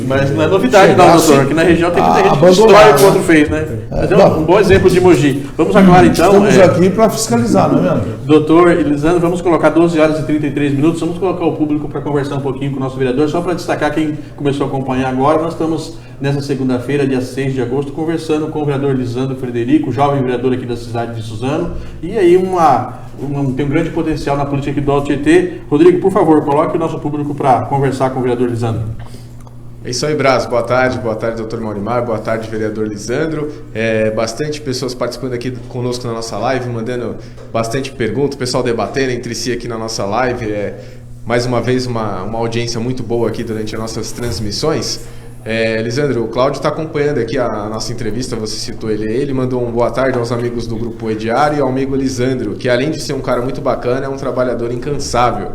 Mas não é novidade não, doutor, aqui na região tem muita gente que destrói o que o outro fez, né? Mas é um bom exemplo de Mogi. Vamos agora então... Estamos aqui para fiscalizar, não é mesmo? Doutor Lisandro, vamos colocar 12 horas e 33 minutos, vamos colocar o público para conversar um pouquinho com o nosso vereador, só para destacar quem começou a acompanhar agora, nós estamos nessa segunda-feira, dia 6 de agosto, conversando com o vereador Lisandro Frederico, jovem vereador aqui da cidade de Suzano, e aí tem um grande potencial na política aqui do Alto Tietê. Rodrigo, por favor, coloque o nosso público para conversar com o vereador Lisandro. É isso aí, Braz. Boa tarde, doutor Maurimar, boa tarde, vereador Lisandro. Bastante pessoas participando aqui conosco na nossa live, mandando bastante perguntas, o pessoal debatendo entre si aqui na nossa live. Mais uma vez, uma audiência muito boa aqui durante as nossas transmissões. Lisandro, o Cláudio está acompanhando aqui a nossa entrevista, você citou ele mandou um boa tarde aos amigos do Grupo Ediário e ao amigo Lisandro, que além de ser um cara muito bacana, é um trabalhador incansável.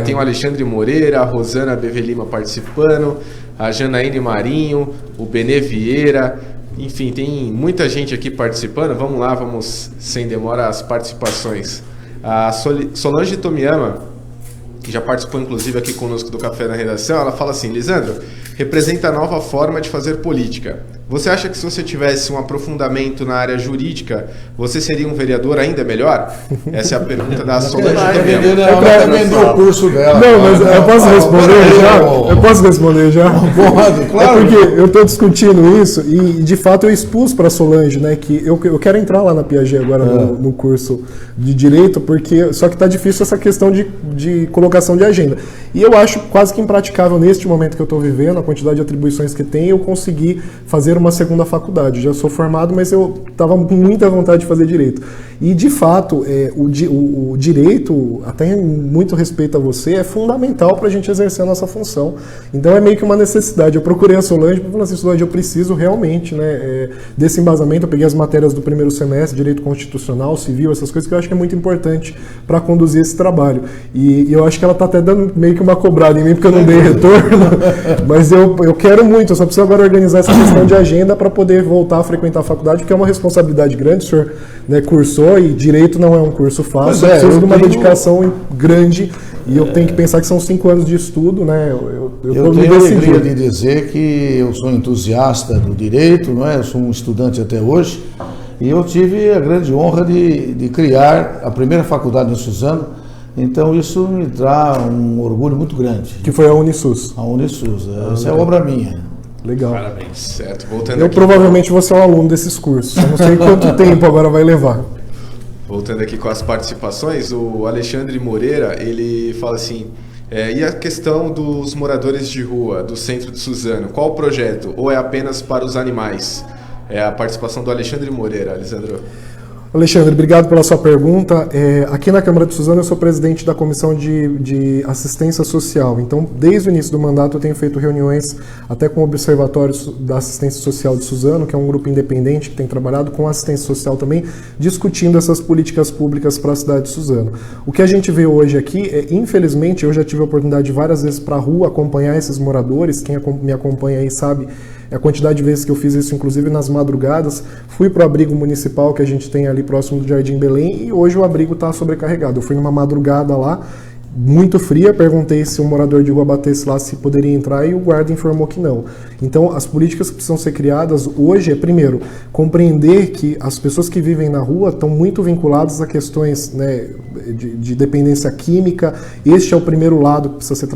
Tem o Alexandre Moreira, a Rosana Bevelima participando, a Janaíne Marinho, o Benê Vieira, enfim, tem muita gente aqui participando. Vamos lá, vamos sem demora as participações. A Solange Tomiyama, que já participou inclusive aqui conosco do Café da Redação, ela fala assim: Lisandro, representa a nova forma de fazer política. Você acha que se você tivesse um aprofundamento na área jurídica, você seria um vereador ainda melhor? Essa é a pergunta da Solange Tomiyama. Ela vendeu o curso dela. Não, mas eu posso responder já? Eu posso responder já? Pode, claro. Porque eu estou discutindo isso e, de fato, eu expus para a Solange, né, que eu quero entrar lá na Piaget agora no curso de Direito, porque só que está difícil essa questão de colocação de agenda. E eu acho quase que impraticável, neste momento que eu estou vivendo, a quantidade de atribuições que tem, eu consegui fazer uma segunda faculdade. Já sou formado, mas eu estava com muita vontade de fazer Direito. E, de fato, o Direito, até em muito respeito a você, é fundamental para a gente exercer a nossa função. Então, é meio que uma necessidade. Eu procurei a Solange para falar assim: Solange, eu preciso realmente, né, desse embasamento. Eu peguei as matérias do primeiro semestre, Direito Constitucional, Civil, essas coisas que eu acho que é muito importante para conduzir esse trabalho. E eu acho que ela está até dando meio que uma cobrada em mim, porque eu não dei retorno. Mas eu quero muito, eu só preciso agora organizar essa questão de agenda para poder voltar a frequentar a faculdade, porque é uma responsabilidade grande. O senhor, né, cursou, e Direito não é um curso fácil, eu preciso de uma dedicação grande, e eu tenho que pensar que são 5 anos de estudo, né? Eu tenho a alegria de dizer que eu sou entusiasta do Direito, não é? Eu sou um estudante até hoje, e eu tive a grande honra de criar a primeira faculdade em Suzano. Então isso me dá um orgulho muito grande. Que foi a Unisus. A Unisus, essa é obra minha. Legal. Parabéns. Certo. Voltando eu aqui, provavelmente vou ser um aluno desses cursos. Eu não sei quanto tempo agora vai levar. Voltando aqui com as participações, o Alexandre Moreira, ele fala assim: e a questão dos moradores de rua do centro de Suzano, qual o projeto? Ou é apenas para os animais? a participação do Alexandre Moreira. Lisandro. Alexandre, obrigado pela sua pergunta. Aqui na Câmara de Suzano eu sou presidente da Comissão de Assistência Social. Então, desde o início do mandato eu tenho feito reuniões até com o Observatório da Assistência Social de Suzano, que é um grupo independente que tem trabalhado com assistência social também, discutindo essas políticas públicas para a cidade de Suzano. O que a gente vê hoje aqui infelizmente, eu já tive a oportunidade de várias vezes para a rua acompanhar esses moradores, quem me acompanha aí sabe a quantidade de vezes que eu fiz isso, inclusive nas madrugadas. Fui para o abrigo municipal que a gente tem ali próximo do Jardim Belém e hoje o abrigo está sobrecarregado. Eu fui numa madrugada lá, muito fria, perguntei se um morador de rua batesse lá se poderia entrar e o guarda informou que não. Então, as políticas que precisam ser criadas hoje primeiro, compreender que as pessoas que vivem na rua estão muito vinculadas a questões, né, de dependência química. Este é o primeiro lado que precisa ser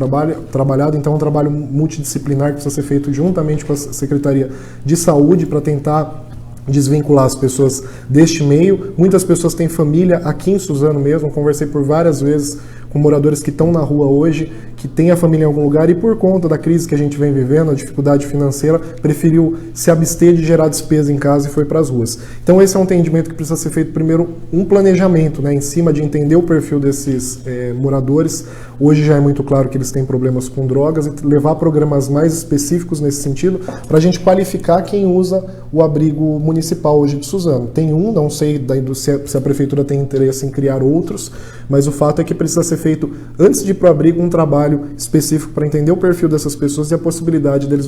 trabalhado, então é um trabalho multidisciplinar que precisa ser feito juntamente com a Secretaria de Saúde para tentar desvincular as pessoas deste meio. Muitas pessoas têm família aqui em Suzano mesmo, conversei por várias vezes com moradores que estão na rua hoje, que têm a família em algum lugar e por conta da crise que a gente vem vivendo, a dificuldade financeira, preferiu se abster de gerar despesa em casa e foi para as ruas. Então esse é um entendimento que precisa ser feito primeiro, um planejamento, né, em cima de entender o perfil desses moradores. Hoje já é muito claro que eles têm problemas com drogas e levar programas mais específicos nesse sentido para a gente qualificar quem usa o abrigo municipal hoje de Suzano. Tem não sei se a prefeitura tem interesse em criar outros, mas o fato é que precisa ser feito, antes de ir para o abrigo, um trabalho específico para entender o perfil dessas pessoas e a possibilidade deles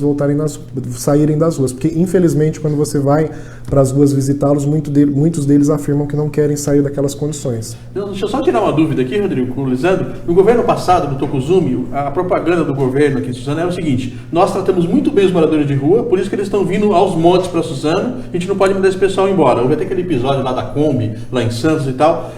saírem das ruas. Porque, infelizmente, quando você vai para as ruas visitá-los, muitos deles afirmam que não querem sair daquelas condições. Deixa eu só tirar uma dúvida aqui, Rodrigo, com o Lisandro. No governo passado, do Tokuzumi, a propaganda do governo aqui em Suzano era o seguinte: nós tratamos muito bem os moradores de rua, por isso que eles estão vindo aos montes para Suzano, a gente não pode mandar esse pessoal embora. Houve até aquele episódio lá da Kombi, lá em Santos e tal.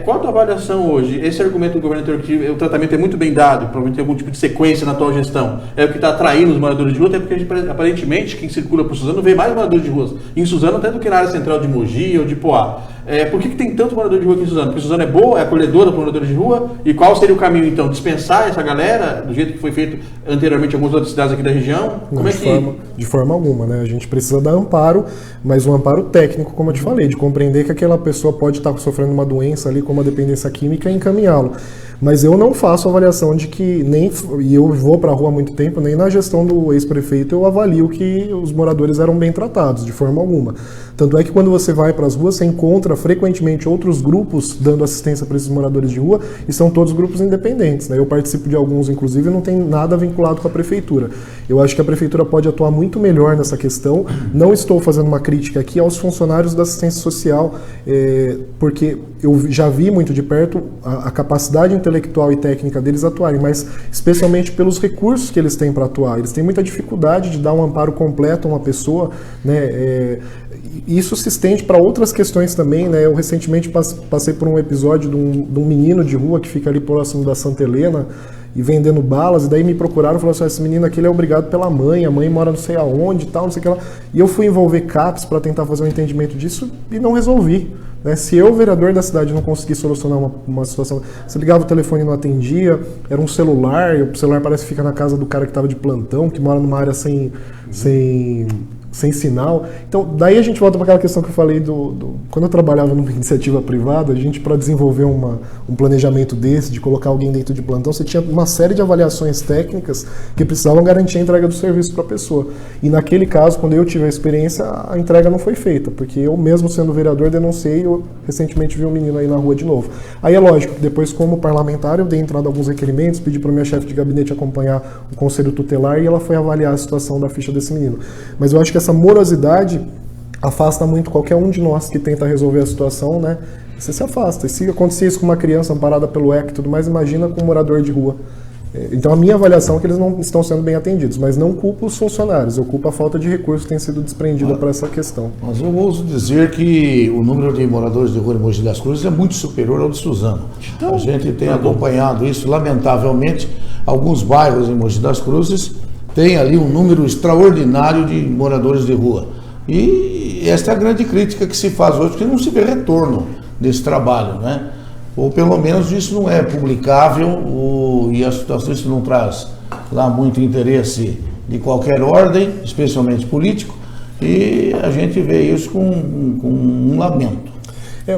Qual a tua avaliação hoje? Esse argumento do governo anterior, que o tratamento é muito bem dado, provavelmente tem algum tipo de sequência na atual gestão, é o que está atraindo os moradores de rua, até porque aparentemente quem circula por Suzano vê mais moradores de rua em Suzano até do que na área central de Mogi ou de Poá. Por que tem tanto morador de rua aqui em Suzano? Porque Suzano é boa, é acolhedora para moradores de rua, e qual seria o caminho então? Dispensar essa galera, do jeito que foi feito anteriormente em algumas outras cidades aqui da região? De forma alguma, né? A gente precisa dar amparo, mas um amparo técnico, como eu te falei, de compreender que aquela pessoa pode estar sofrendo uma doença ali, como a dependência química, e encaminhá-lo. Mas eu não faço avaliação de que, e eu vou para a rua há muito tempo, nem na gestão do ex-prefeito eu avalio que os moradores eram bem tratados, de forma alguma. Tanto é que quando você vai para as ruas, você encontra frequentemente outros grupos dando assistência para esses moradores de rua, e são todos grupos independentes, né? Eu participo de alguns, inclusive, e não tem nada vinculado com a prefeitura. Eu acho que a prefeitura pode atuar muito melhor nessa questão. Não estou fazendo uma crítica aqui aos funcionários da assistência social, porque eu já vi muito de perto a capacidade intelectual e técnica deles atuarem, mas especialmente pelos recursos que eles têm para atuar. Eles têm muita dificuldade de dar um amparo completo a uma pessoa, né? Isso se estende para outras questões também, né? Eu recentemente passei por um episódio de um menino de rua que fica ali próximo da Santa Helena e vendendo balas, e daí me procuraram e falaram assim: esse menino aqui ele é obrigado pela mãe, a mãe mora não sei aonde e tal, não sei o que lá. E eu fui envolver CAPS para tentar fazer um entendimento disso e não resolvi. Né? Se eu, vereador da cidade, não consegui solucionar uma situação, você ligava o telefone e não atendia, era um celular, e o celular parece que fica na casa do cara que estava de plantão, que mora numa área sem sinal. Então, daí a gente volta para aquela questão que eu falei quando eu trabalhava numa iniciativa privada, a gente, para desenvolver um planejamento desse, de colocar alguém dentro de plantão, você tinha uma série de avaliações técnicas que precisavam garantir a entrega do serviço para a pessoa. E naquele caso, quando eu tive a experiência, a entrega não foi feita, porque eu mesmo sendo vereador denunciei, eu recentemente vi um menino aí na rua de novo. Aí é lógico que depois, como parlamentar, eu dei entrada a alguns requerimentos, pedi para minha chefe de gabinete acompanhar o conselho tutelar e ela foi avaliar a situação da ficha desse menino. Mas eu acho que essa morosidade afasta muito qualquer um de nós que tenta resolver a situação, né? Você se afasta. E se acontecer isso com uma criança amparada pelo ECA e tudo mais, imagina com um morador de rua. Então a minha avaliação é que eles não estão sendo bem atendidos, mas não culpo os funcionários, eu culpo a falta de recursos que tem sido desprendida para essa questão. Mas eu ouso dizer que o número de moradores de rua em Mogi das Cruzes é muito superior ao de Suzano. Então, a gente tem acompanhado isso, lamentavelmente, alguns bairros em Mogi das Cruzes têm ali um número extraordinário de moradores de rua. E esta é a grande crítica que se faz hoje, porque não se vê retorno desse trabalho, né? Ou pelo menos isso não é publicável, e a situação isso não traz lá muito interesse de qualquer ordem, especialmente político, e a gente vê isso com um lamento.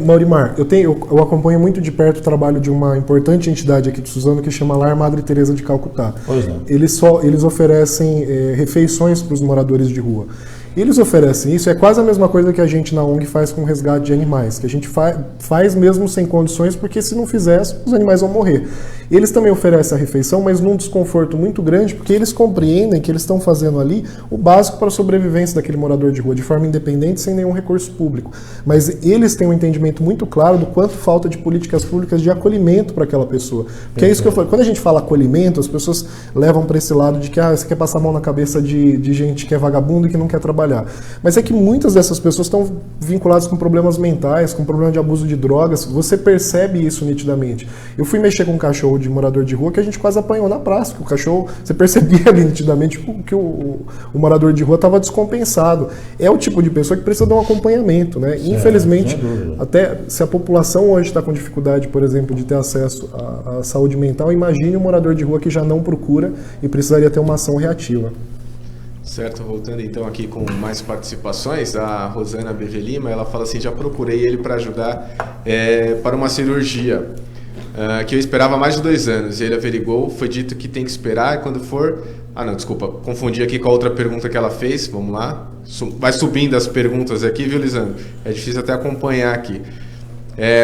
Maurimar, eu acompanho muito de perto o trabalho de uma importante entidade aqui de Suzano que chama Lar Madre Teresa de Calcutá. Pois não. Eles oferecem refeições para os moradores de rua. Eles oferecem isso, é quase a mesma coisa que a gente na ONG faz com o resgate de animais, que a gente faz mesmo sem condições, porque se não fizesse, os animais vão morrer. Eles também oferecem a refeição, mas num desconforto muito grande, porque eles compreendem que eles estão fazendo ali o básico para a sobrevivência daquele morador de rua, de forma independente, sem nenhum recurso público. Mas eles têm um entendimento muito claro do quanto falta de políticas públicas de acolhimento para aquela pessoa. Porque é isso que eu falo, quando a gente fala acolhimento, as pessoas levam para esse lado de que você quer passar a mão na cabeça de gente que é vagabundo e que não quer trabalhar. Mas é que muitas dessas pessoas estão vinculadas com problemas mentais, com problema de abuso de drogas, você percebe isso nitidamente. Eu fui mexer com um cachorro de morador de rua que a gente quase apanhou na praça, que o cachorro, você percebia ali nitidamente que o morador de rua estava descompensado. É o tipo de pessoa que precisa de um acompanhamento, né? E, infelizmente, até se a população hoje está com dificuldade, por exemplo, de ter acesso à saúde mental, imagine um morador de rua que já não procura e precisaria ter uma ação reativa. Certo, voltando então aqui com mais participações, a Rosana BV Lima, ela fala assim, já procurei ele para ajudar para uma cirurgia que eu esperava há mais de 2 anos, e ele averigou, foi dito que tem que esperar, e quando for... Ah não, desculpa, confundi aqui com a outra pergunta que ela fez, vamos lá, vai subindo as perguntas aqui, viu, Lisandro? É difícil até acompanhar aqui.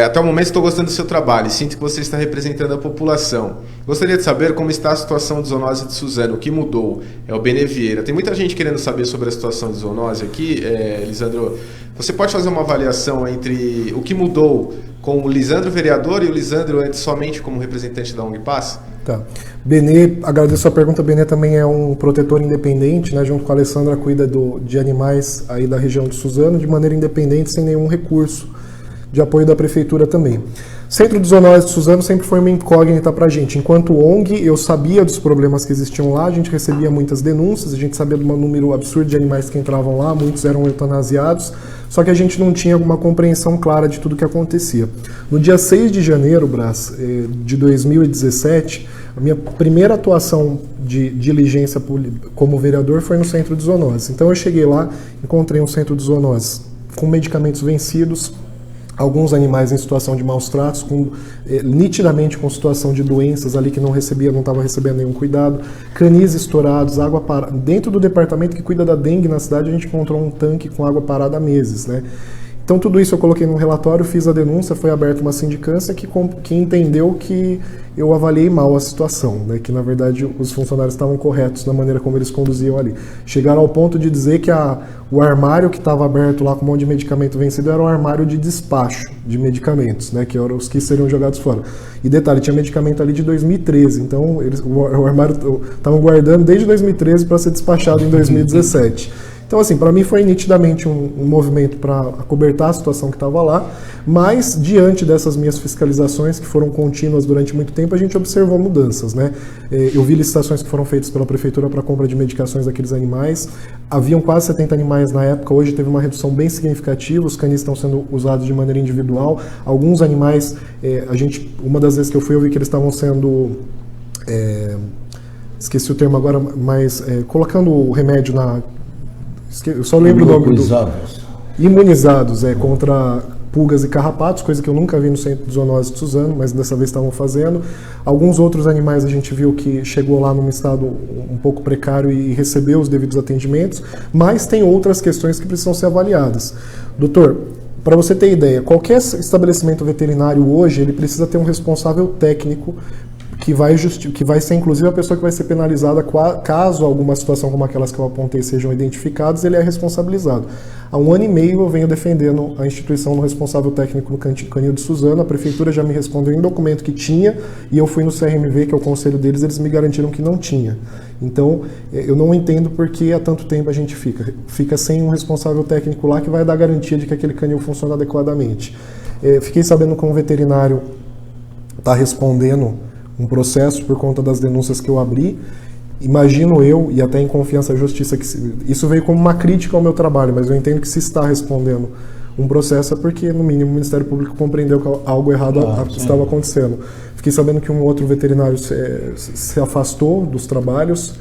Até o momento estou gostando do seu trabalho e sinto que você está representando a população. Gostaria de saber como está a situação de zoonose de Suzano, o que mudou? É o Benê Vieira. Tem muita gente querendo saber sobre a situação de zoonose aqui, Lisandro. Você pode fazer uma avaliação entre o que mudou com o Lisandro vereador e o Lisandro antes somente como representante da ONG Paz? Tá. Benê, agradeço a pergunta. Benê também é um protetor independente, né? Junto com a Alessandra, cuida de animais aí da região de Suzano de maneira independente, sem nenhum recurso de apoio da prefeitura também. Centro de Zoonose de Suzano sempre foi uma incógnita para a gente. Enquanto ONG, eu sabia dos problemas que existiam lá, a gente recebia muitas denúncias, a gente sabia de um número absurdo de animais que entravam lá, muitos eram eutanasiados, só que a gente não tinha uma compreensão clara de tudo que acontecia. No dia 6 de janeiro, Brás, de 2017, a minha primeira atuação de diligência como vereador foi no Centro de Zoonose. Então eu cheguei lá, encontrei um Centro de Zoonose com medicamentos vencidos, alguns animais em situação de maus tratos, nitidamente com situação de doenças ali que não estava recebendo nenhum cuidado, canis estourados, água parada. Dentro do departamento que cuida da dengue na cidade, a gente encontrou um tanque com água parada há meses, né? Então tudo isso eu coloquei num relatório, fiz a denúncia, foi aberta uma sindicância que entendeu que eu avaliei mal a situação, né? Que na verdade os funcionários estavam corretos na maneira como eles conduziam ali. Chegaram ao ponto de dizer que o armário que estava aberto lá com um monte de medicamento vencido era um armário de despacho de medicamentos, né? Que eram os que seriam jogados fora. E detalhe, tinha medicamento ali de 2013, então o armário estavam guardando desde 2013 para ser despachado em 2017. Então, assim, para mim foi nitidamente um movimento para acobertar a situação que estava lá, mas diante dessas minhas fiscalizações, que foram contínuas durante muito tempo, a gente observou mudanças, né? Eu vi licitações que foram feitas pela prefeitura para compra de medicações daqueles animais, haviam quase 70 animais na época, hoje teve uma redução bem significativa, os canis estão sendo usados de maneira individual, alguns animais, uma das vezes que eu fui, eu vi que eles estavam sendo... esqueci o termo agora, mas colocando o remédio na... Eu só lembro o nome imunizados contra pulgas e carrapatos, coisa que eu nunca vi no Centro de Zoonose de Suzano, mas dessa vez estavam fazendo. Alguns outros animais a gente viu que chegou lá num estado um pouco precário e recebeu os devidos atendimentos, mas tem outras questões que precisam ser avaliadas. Doutor, para você ter ideia, qualquer estabelecimento veterinário hoje, ele precisa ter um responsável técnico que vai ser inclusive a pessoa que vai ser penalizada caso alguma situação como aquelas que eu apontei sejam identificadas, ele é responsabilizado. Há 1 ano e meio eu venho defendendo a instituição do responsável técnico no Canil de Suzano, a prefeitura já me respondeu em documento que tinha, e eu fui no CRMV, que é o conselho deles, eles me garantiram que não tinha. Então, eu não entendo por que há tanto tempo a gente fica sem um responsável técnico lá que vai dar garantia de que aquele canil funciona adequadamente. Fiquei sabendo que um veterinário está respondendo um processo por conta das denúncias que eu abri. Imagino eu, e até em confiança à justiça, que isso veio como uma crítica ao meu trabalho, mas eu entendo que se está respondendo um processo é porque, no mínimo, o Ministério Público compreendeu que algo errado estava acontecendo. Fiquei sabendo que um outro veterinário se afastou dos trabalhos,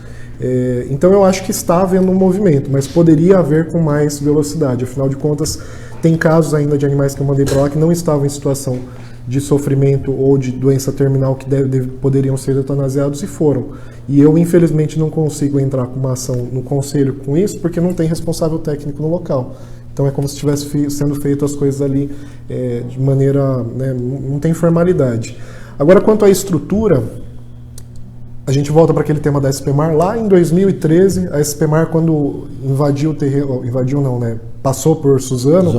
Então eu acho que está havendo um movimento, mas poderia haver com mais velocidade. Afinal de contas, tem casos ainda de animais que eu mandei para lá que não estavam em situação de sofrimento ou de doença terminal que poderiam ser eutanasiados e foram. E eu, infelizmente, não consigo entrar com uma ação no conselho com isso porque não tem responsável técnico no local. Então é como se estivesse sendo feito as coisas ali de maneira... né, não tem formalidade. Agora, quanto à estrutura, a gente volta para aquele tema da SPMAR. Lá em 2013, a SPMAR, quando invadiu o terreno... Invadiu não, né? Passou por Suzano,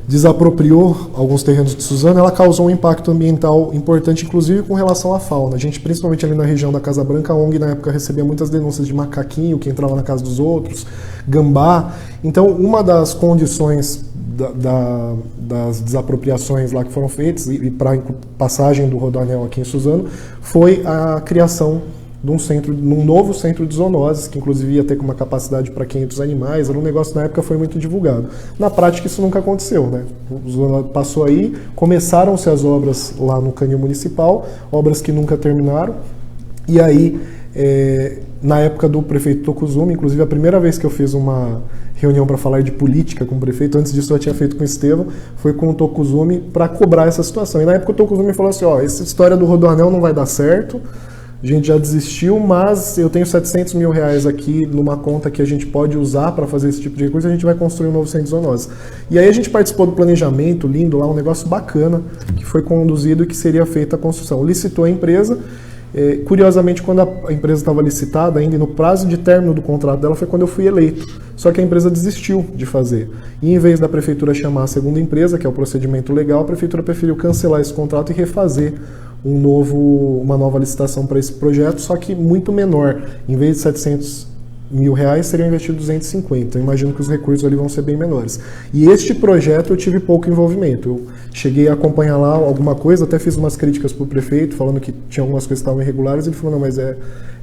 desapropriou alguns terrenos de Suzano, ela causou um impacto ambiental importante, inclusive com relação à fauna. A gente, principalmente ali na região da Casa Branca, a ONG na época recebia muitas denúncias de macaquinho que entrava na casa dos outros, gambá. Então, uma das condições das desapropriações lá que foram feitas e para passagem do rodoanel aqui em Suzano foi a criação de um novo centro de zoonoses, que inclusive ia ter uma capacidade para 500 animais. Era um negócio na época foi muito divulgado. Na prática isso nunca aconteceu, né? O zoonose passou aí, começaram-se as obras lá no canil municipal, obras que nunca terminaram. E aí, na época do prefeito Tokuzumi, inclusive a primeira vez que eu fiz uma reunião para falar de política com o prefeito, antes disso eu tinha feito com o Estevão, foi com o Tokuzumi para cobrar essa situação. E na época o Tokuzumi falou assim, essa história do rodoanel não vai dar certo, a gente já desistiu, mas eu tenho 700 mil reais aqui numa conta que a gente pode usar para fazer esse tipo de recurso, a gente vai construir um novo centro de zoonose. E aí a gente participou do planejamento, lindo lá, um negócio bacana, que foi conduzido e que seria feita a construção. Licitou a empresa, curiosamente quando a empresa estava licitada, ainda no prazo de término do contrato dela, foi quando eu fui eleito. Só que a empresa desistiu de fazer. E em vez da prefeitura chamar a segunda empresa, que é o procedimento legal, a prefeitura preferiu cancelar esse contrato e refazer uma nova licitação para esse projeto, só que muito menor. Em vez de 700 mil reais, seriam investidos 250. Eu imagino que os recursos ali vão ser bem menores. E este projeto eu tive pouco envolvimento. Eu cheguei a acompanhar lá alguma coisa, até fiz umas críticas para o prefeito, falando que tinha algumas coisas que estavam irregulares. Ele falou, não, mas é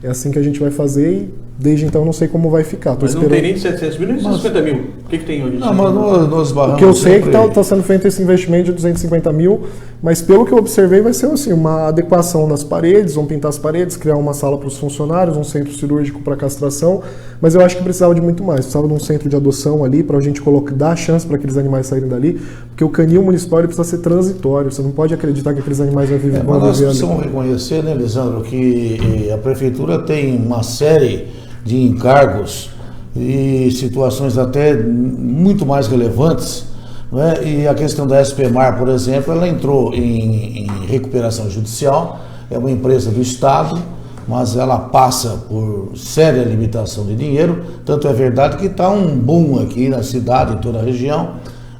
assim que a gente vai fazer e desde então eu não sei como vai ficar. Mas não tem nem de 700 mil nem de 50 mil. O que tem hoje? Não, mas nós o que eu sei é que está sendo feito esse investimento de 250 mil, mas pelo que eu observei vai ser assim, uma adequação nas paredes, vão pintar as paredes, criar uma sala para os funcionários, um centro cirúrgico para castração, mas eu acho que precisava de muito mais. Precisava de um centro de adoção ali para a gente dar a chance para aqueles animais saírem dali, porque o canil municipal ele precisa ser transitório, você não pode acreditar que aqueles animais vão viver mas nós precisamos reconhecer, né, Lisandro, que a prefeitura tem uma série de encargos e situações até muito mais relevantes, não é? E a questão da SPMAR, por exemplo, ela entrou em recuperação judicial, é uma empresa do Estado, mas ela passa por séria limitação de dinheiro, tanto é verdade que está um boom aqui na cidade, em toda a região,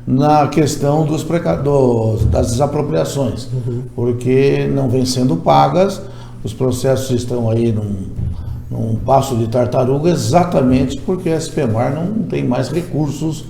na questão das desapropriações, porque não vem sendo pagas, os processos estão aí num passo de tartaruga, exatamente porque a SPMAR não tem mais recursos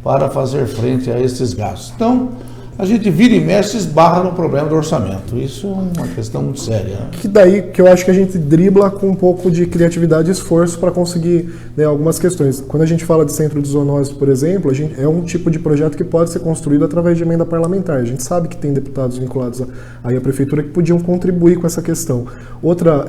para fazer frente a esses gastos. Então, a gente vira e mexe, esbarra no problema do orçamento. Isso é uma questão muito séria. Né? Que daí que eu acho que a gente dribla com um pouco de criatividade e esforço para conseguir, né, algumas questões. Quando a gente fala de centro de zoonose, por exemplo, é um tipo de projeto que pode ser construído através de emenda parlamentar. A gente sabe que tem deputados vinculados aí à prefeitura que podiam contribuir com essa questão. Outra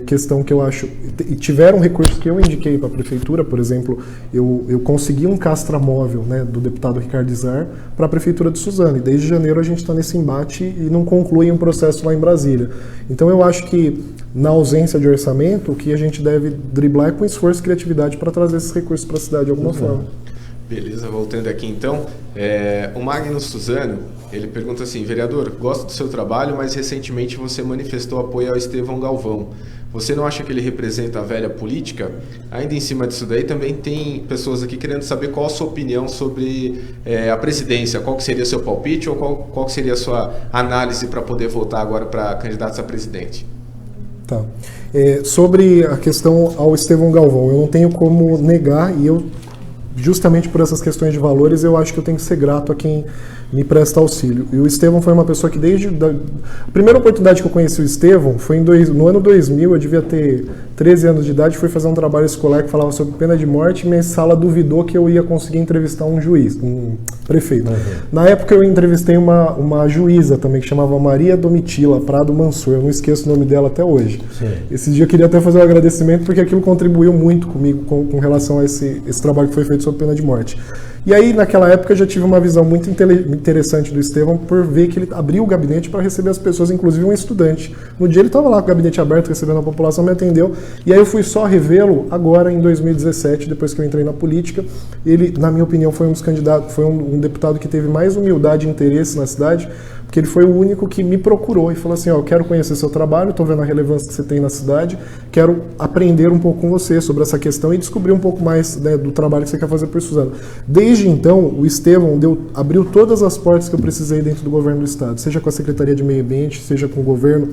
questão que eu acho, e tiveram recursos que eu indiquei para a prefeitura, por exemplo, eu consegui um castramóvel, né, do deputado Ricardo Izar para a prefeitura de Suzano. E desde janeiro a gente está nesse embate e não conclui um processo lá em Brasília. Então eu acho que na ausência de orçamento, o que a gente deve driblar é com esforço e criatividade para trazer esses recursos para a cidade de alguma forma. Beleza, voltando aqui então, o Magno Suzano, ele pergunta assim, vereador, gosto do seu trabalho, mas recentemente você manifestou apoio ao Estevão Galvão. Você não acha que ele representa a velha política? Ainda em cima disso daí, também tem pessoas aqui querendo saber qual a sua opinião sobre a presidência, qual que seria seu palpite ou qual que seria a sua análise para poder votar agora para candidatos a presidente? Tá. Sobre a questão ao Estevão Galvão, eu não tenho como negar e eu, justamente por essas questões de valores, eu acho que eu tenho que ser grato a quem me presta auxílio. E o Estevão foi uma pessoa que a primeira oportunidade que eu conheci o Estevão foi no ano 2000, eu devia ter 13 anos de idade, fui fazer um trabalho escolar que falava sobre pena de morte, e minha sala duvidou que eu ia conseguir entrevistar um juiz, um prefeito. Na época eu entrevistei uma juíza também, que chamava Maria Domitila Prado Mansur, eu não esqueço o nome dela até hoje. Sim. Esse dia eu queria até fazer um agradecimento, porque aquilo contribuiu muito comigo com relação a esse trabalho que foi feito sobre pena de morte. E aí, naquela época, eu já tive uma visão muito interessante do Estevão por ver que ele abriu o gabinete para receber as pessoas, inclusive um estudante. No dia ele estava lá com o gabinete aberto, recebendo a população, me atendeu. E aí eu fui só revê-lo agora, em 2017, depois que eu entrei na política. Ele, na minha opinião, foi um dos candidatos, foi um deputado que teve mais humildade e interesse na cidade, porque ele foi o único que me procurou e falou assim, ó, eu quero conhecer seu trabalho, estou vendo a relevância que você tem na cidade, quero aprender um pouco com você sobre essa questão e descobrir um pouco mais, né, do trabalho que você quer fazer por Suzano. Desde então, o Estevão abriu todas as portas que eu precisei dentro do governo do estado, seja com a Secretaria de Meio Ambiente, seja com o governo,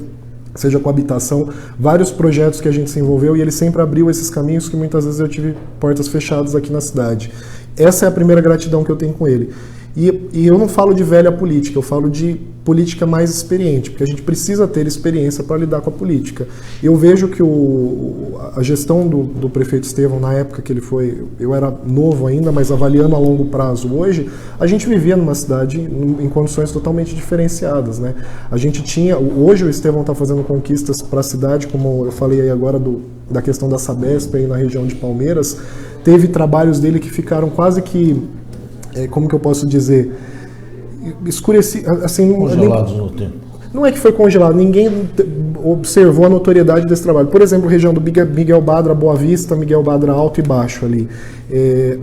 seja com a habitação, vários projetos que a gente se envolveu e ele sempre abriu esses caminhos que muitas vezes eu tive portas fechadas aqui na cidade. Essa é a primeira gratidão que eu tenho com ele. E eu não falo de velha política, eu falo de política mais experiente, porque a gente precisa ter experiência para lidar com a política. Eu vejo que a gestão do prefeito Estevão, na época que ele foi, eu era novo ainda, mas avaliando a longo prazo hoje, a gente vivia numa cidade em condições totalmente diferenciadas, né? A gente tinha, hoje o Estevão está fazendo conquistas para a cidade, como eu falei aí agora da questão da Sabesp aí na região de Palmeiras, teve trabalhos dele que ficaram quase que, como que eu posso dizer, assim, congelados no tempo. Não é que foi congelado, ninguém observou a notoriedade desse trabalho. Por exemplo, região do Miguel Badra, Boa Vista, Miguel Badra Alto e Baixo ali.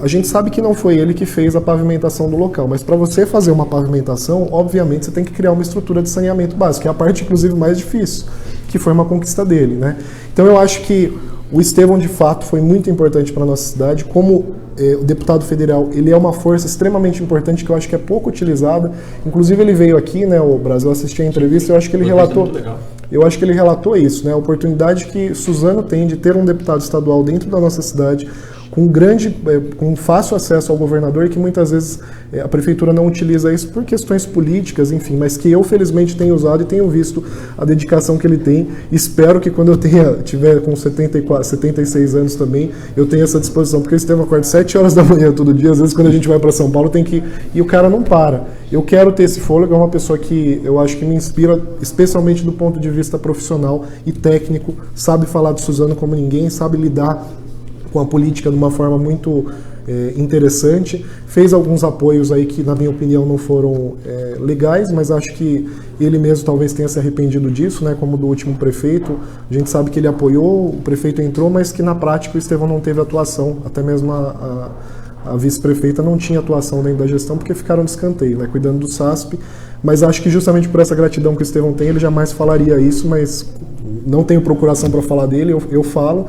A gente sabe que não foi ele que fez a pavimentação do local, mas para você fazer uma pavimentação, obviamente você tem que criar uma estrutura de saneamento básico, que é a parte, inclusive, mais difícil, que foi uma conquista dele, né? Então eu acho que o Estevão, de fato, foi muito importante para a nossa cidade. Como o deputado federal, ele é uma força extremamente importante que eu acho que é pouco utilizada. Inclusive, ele veio aqui, né, o Brasil, assistir a entrevista, eu acho que ele relatou... Eu acho que ele relatou isso, né, a oportunidade que Suzano tem de ter um deputado estadual dentro da nossa cidade, com fácil acesso ao governador, e que muitas vezes a prefeitura não utiliza isso por questões políticas, enfim, mas que eu felizmente tenho usado e tenho visto a dedicação que ele tem. Espero que quando eu tiver com 76 anos também, eu tenha essa disposição, porque o Estevão acorda 7 horas da manhã todo dia, às vezes quando a gente vai para São Paulo tem que... E o cara não para. Eu quero ter esse fôlego, é uma pessoa que eu acho que me inspira, especialmente do ponto de vista profissional e técnico, sabe falar de Suzano como ninguém, sabe lidar com a política de uma forma muito interessante, fez alguns apoios aí que, na minha opinião, não foram legais, mas acho que ele mesmo talvez tenha se arrependido disso, né, como do último prefeito. A gente sabe que ele apoiou, o prefeito entrou, mas que na prática o Estevão não teve atuação, até mesmo a vice-prefeita não tinha atuação dentro da gestão, porque ficaram de escanteio, né, cuidando do SASP, mas acho que justamente por essa gratidão que o Estevão tem, ele jamais falaria isso, mas não tenho procuração para falar dele, eu falo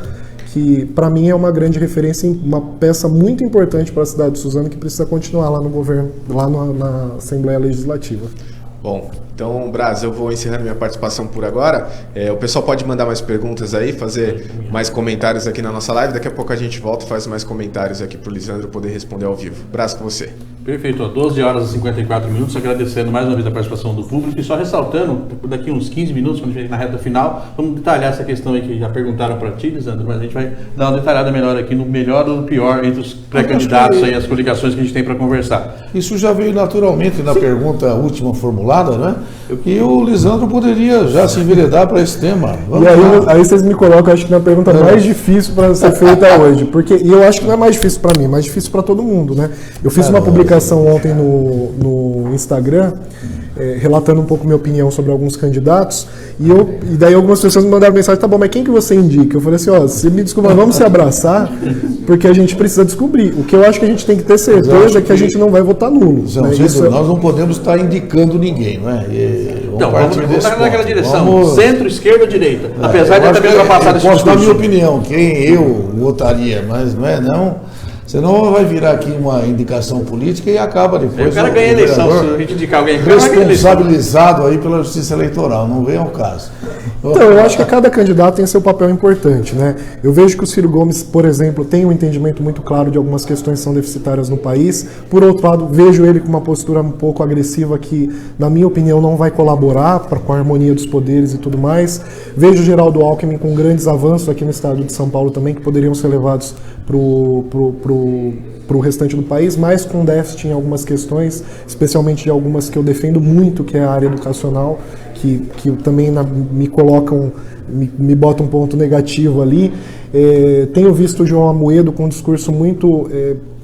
que para mim é uma grande referência, uma peça muito importante para a cidade de Suzano, que precisa continuar lá no governo, lá na Assembleia Legislativa. Bom, então, Braz, eu vou encerrando minha participação por agora. O pessoal pode mandar mais perguntas aí, fazer mais comentários aqui na nossa live. Daqui a pouco a gente volta e faz mais comentários aqui para o Lisandro poder responder ao vivo. Braz, com você. Perfeito, 12 horas e 54 minutos, agradecendo mais uma vez a participação do público e só ressaltando, daqui uns 15 minutos, quando a gente chegar na reta final, vamos detalhar essa questão aí que já perguntaram para ti, Lisandro, mas a gente vai dar uma detalhada melhor aqui no melhor ou no pior entre os pré-candidatos aí, as coligações que a gente tem para conversar. Isso já veio naturalmente na pergunta última formulada, né? E o Lisandro poderia já se enveredar para esse tema. Vamos e aí vocês me colocam, acho que na pergunta mais difícil para ser feita hoje, e eu acho que não é mais difícil para mim, é mais difícil para todo mundo, né? Eu fiz uma publicação ontem no Instagram, relatando um pouco minha opinião sobre alguns candidatos, e daí algumas pessoas me mandaram mensagem, tá bom, mas quem que você indica? Eu falei assim, ó, se me desculpa, vamos se abraçar, porque a gente precisa descobrir. O que eu acho que a gente tem que ter certeza é que a gente não vai votar nulo. Né? Nós não podemos estar indicando ninguém, não é? Então, vamos naquela direção, centro, esquerda, direita. Apesar de eu também ultrapassar esse discurso. Posso dar a minha opinião, quem eu votaria, mas não é não. Senão vai virar aqui uma indicação política e acaba depois O cara ganha eleição, se a gente indicar alguém, responsabilizado aí pela Justiça Eleitoral, não vem ao caso. Então, eu acho que cada candidato tem seu papel importante, né? Eu vejo que o Ciro Gomes, por exemplo, tem um entendimento muito claro de algumas questões que são deficitárias no país. Por outro lado, vejo ele com uma postura um pouco agressiva que, na minha opinião, não vai colaborar com a harmonia dos poderes e tudo mais. Vejo o Geraldo Alckmin com grandes avanços aqui no estado de São Paulo também, que poderiam ser levados para o restante do país, mas com déficit em algumas questões, especialmente de algumas que eu defendo muito, que é a área educacional, que também me bota um ponto negativo ali. Tenho visto o João Amoedo com um discurso muito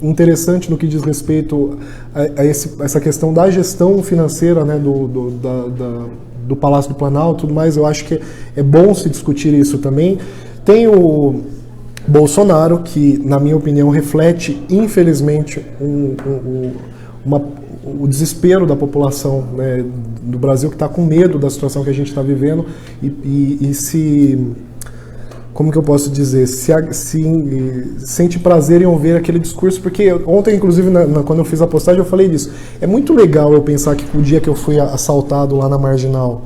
interessante no que diz respeito a essa questão da gestão financeira, né, do Palácio do Planalto e tudo mais. Eu acho que é bom se discutir isso também. Tem o Bolsonaro, que, na minha opinião, reflete, infelizmente, o desespero da população, né, do Brasil, que está com medo da situação que a gente está vivendo como que eu posso dizer, sente prazer em ouvir aquele discurso, porque ontem, inclusive, quando eu fiz a postagem, eu falei disso. É muito legal eu pensar que o dia que eu fui assaltado lá na Marginal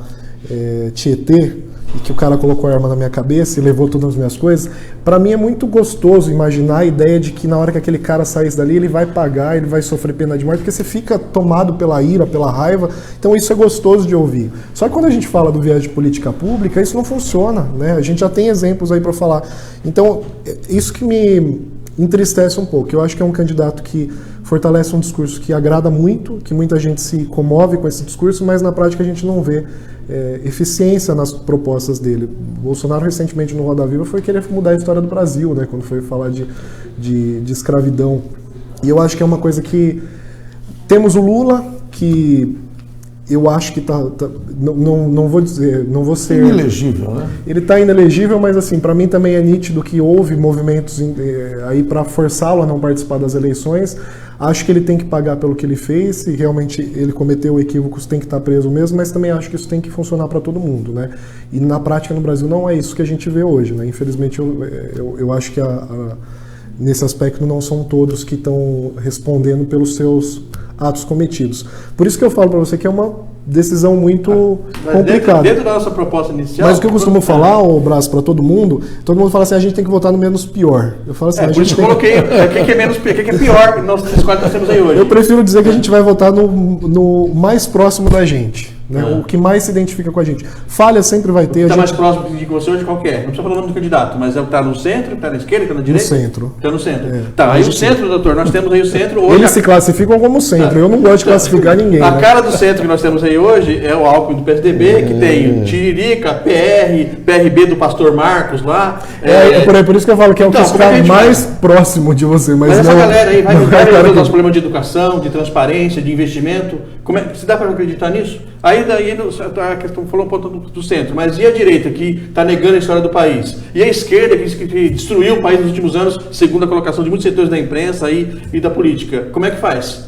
Tietê, e que o cara colocou a arma na minha cabeça e levou todas as minhas coisas, para mim é muito gostoso imaginar a ideia de que na hora que aquele cara saísse dali, ele vai pagar, ele vai sofrer pena de morte, porque você fica tomado pela ira, pela raiva, então isso é gostoso de ouvir. Só que quando a gente fala do viés de política pública, isso não funciona, né? A gente já tem exemplos aí para falar. Então, isso que me entristece um pouco. Eu acho que é um candidato que fortalece um discurso que agrada muito, que muita gente se comove com esse discurso, mas na prática a gente não vê eficiência nas propostas dele. Bolsonaro, recentemente, no Roda Viva, foi querer mudar a história do Brasil, né, quando foi falar de escravidão. E eu acho que é uma coisa que... Temos o Lula, que eu acho que não vou ser... Inelegível, né? Ele está inelegível, mas assim, para mim também é nítido que houve movimentos aí para forçá-lo a não participar das eleições. Acho que ele tem que pagar pelo que ele fez, se realmente ele cometeu equívocos, tem que estar preso mesmo, mas também acho que isso tem que funcionar para todo mundo, né? E na prática no Brasil não é isso que a gente vê hoje, né? Infelizmente eu acho que nesse aspecto não são todos que estão respondendo pelos seus atos cometidos. Por isso que eu falo para você que é uma decisão muito complicada. Dentro da nossa proposta inicial... Mas o que eu costumo falar, Brás, para todo mundo fala assim, a gente tem que votar no menos pior. Eu falo assim, por isso que eu coloquei quem que é menos pior, quem que é pior nas escolhas que nós temos aí hoje. Eu prefiro dizer que a gente vai votar no mais próximo da gente. Né? O que mais se identifica com a gente. Falha sempre vai ter. Está mais próximo de você hoje qual que é? Não precisa falar o nome do candidato, mas está no centro, está na esquerda, está na direita? No centro. Está no centro. Tá, aí o centro, doutor, nós temos aí o centro hoje. Eles se classificam como centro, eu não gosto de classificar ninguém. A cara do centro que nós temos aí hoje é o Alckmin do PSDB, que tem Tiririca, PRB do Pastor Marcos lá. Por isso que eu falo que é o que está mais próximo de você. Mas essa galera aí vai resolver os nossos problemas de educação, de transparência, de investimento. Se dá para acreditar nisso? Aí daí a questão falou um pouco do centro, mas e a direita que está negando a história do país? E a esquerda que destruiu o país nos últimos anos, segundo a colocação de muitos setores da imprensa e da política? Como é que faz?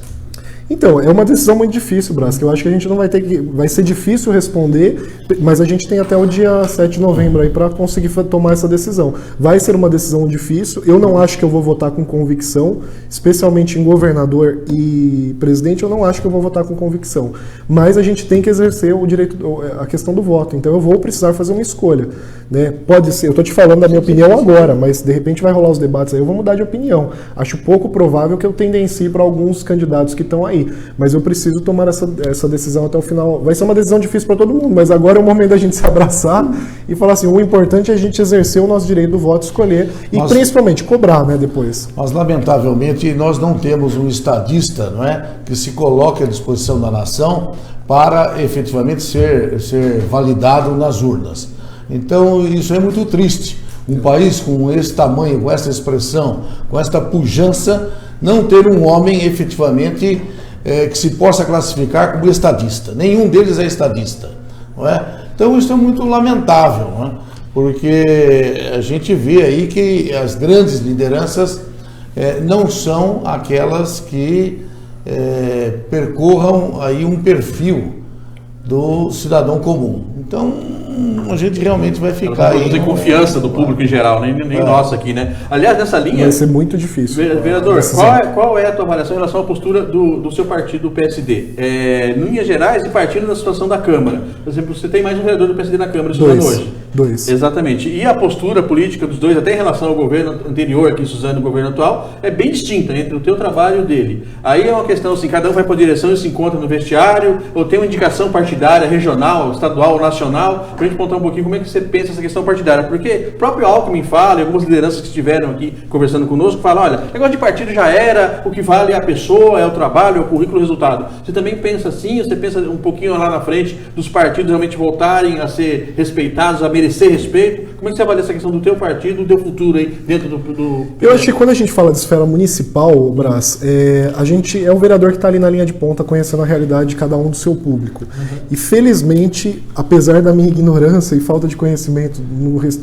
Então, é uma decisão muito difícil, Brás, que eu acho que a gente não vai ter que... Vai ser difícil responder, mas a gente tem até o dia 7 de novembro aí para conseguir tomar essa decisão. Vai ser uma decisão difícil, eu não acho que eu vou votar com convicção, especialmente em governador e presidente, eu não acho que eu vou votar com convicção. Mas a gente tem que exercer o direito, a questão do voto, então eu vou precisar fazer uma escolha. Né? Pode ser, eu estou te falando da minha opinião agora, mas de repente vai rolar os debates aí, eu vou mudar de opinião. Acho pouco provável que eu tendencie para alguns candidatos que estão aí. Mas eu preciso tomar essa decisão até o final. Vai ser uma decisão difícil para todo mundo, mas agora é o momento da gente se abraçar e falar assim, o importante é a gente exercer o nosso direito do voto, escolher e principalmente cobrar, né, depois. Mas lamentavelmente nós não temos um estadista, não é, que se coloque à disposição da nação para efetivamente ser validado nas urnas. Então isso é muito triste. Um país com esse tamanho, com essa expressão, com esta pujança, não ter um homem efetivamente que se possa classificar como estadista. Nenhum deles é estadista. Não é? Então isso é muito lamentável, não é? Porque a gente vê aí que as grandes lideranças não são aquelas que percorram aí um perfil do cidadão comum. Então a gente realmente vai ficar aí. Não tem confiança do público em geral, nem nossa aqui, né? Aliás, nessa linha... Vai ser muito difícil. Vereador, qual é a tua avaliação em relação à postura do seu partido, do PSD? Em linhas gerais e partindo da situação da Câmara. Por exemplo, você tem mais um vereador do PSD na Câmara estudando hoje. Dois. Exatamente. E a postura política dos dois, até em relação ao governo anterior, aqui em Suzano, o governo atual, é bem distinta entre o teu trabalho e o dele. Aí é uma questão assim, cada um vai para a direção e se encontra no vestiário, ou tem uma indicação partidária, regional, estadual, nacional, para a gente contar um pouquinho como é que você pensa essa questão partidária. Porque o próprio Alckmin fala, e algumas lideranças que estiveram aqui conversando conosco, falam, olha, negócio de partido já era, o que vale é a pessoa, é o trabalho, é o currículo, o resultado. Você também pensa assim, você pensa um pouquinho lá na frente dos partidos realmente voltarem a ser respeitados, a merecer respeito? Como é que você avalia essa questão do teu partido, do teu futuro aí dentro do... Eu acho que quando a gente fala de esfera municipal, Brás, a gente é um vereador que está ali na linha de ponta, conhecendo a realidade de cada um do seu público. E felizmente, apesar da minha ignorância e falta de conhecimento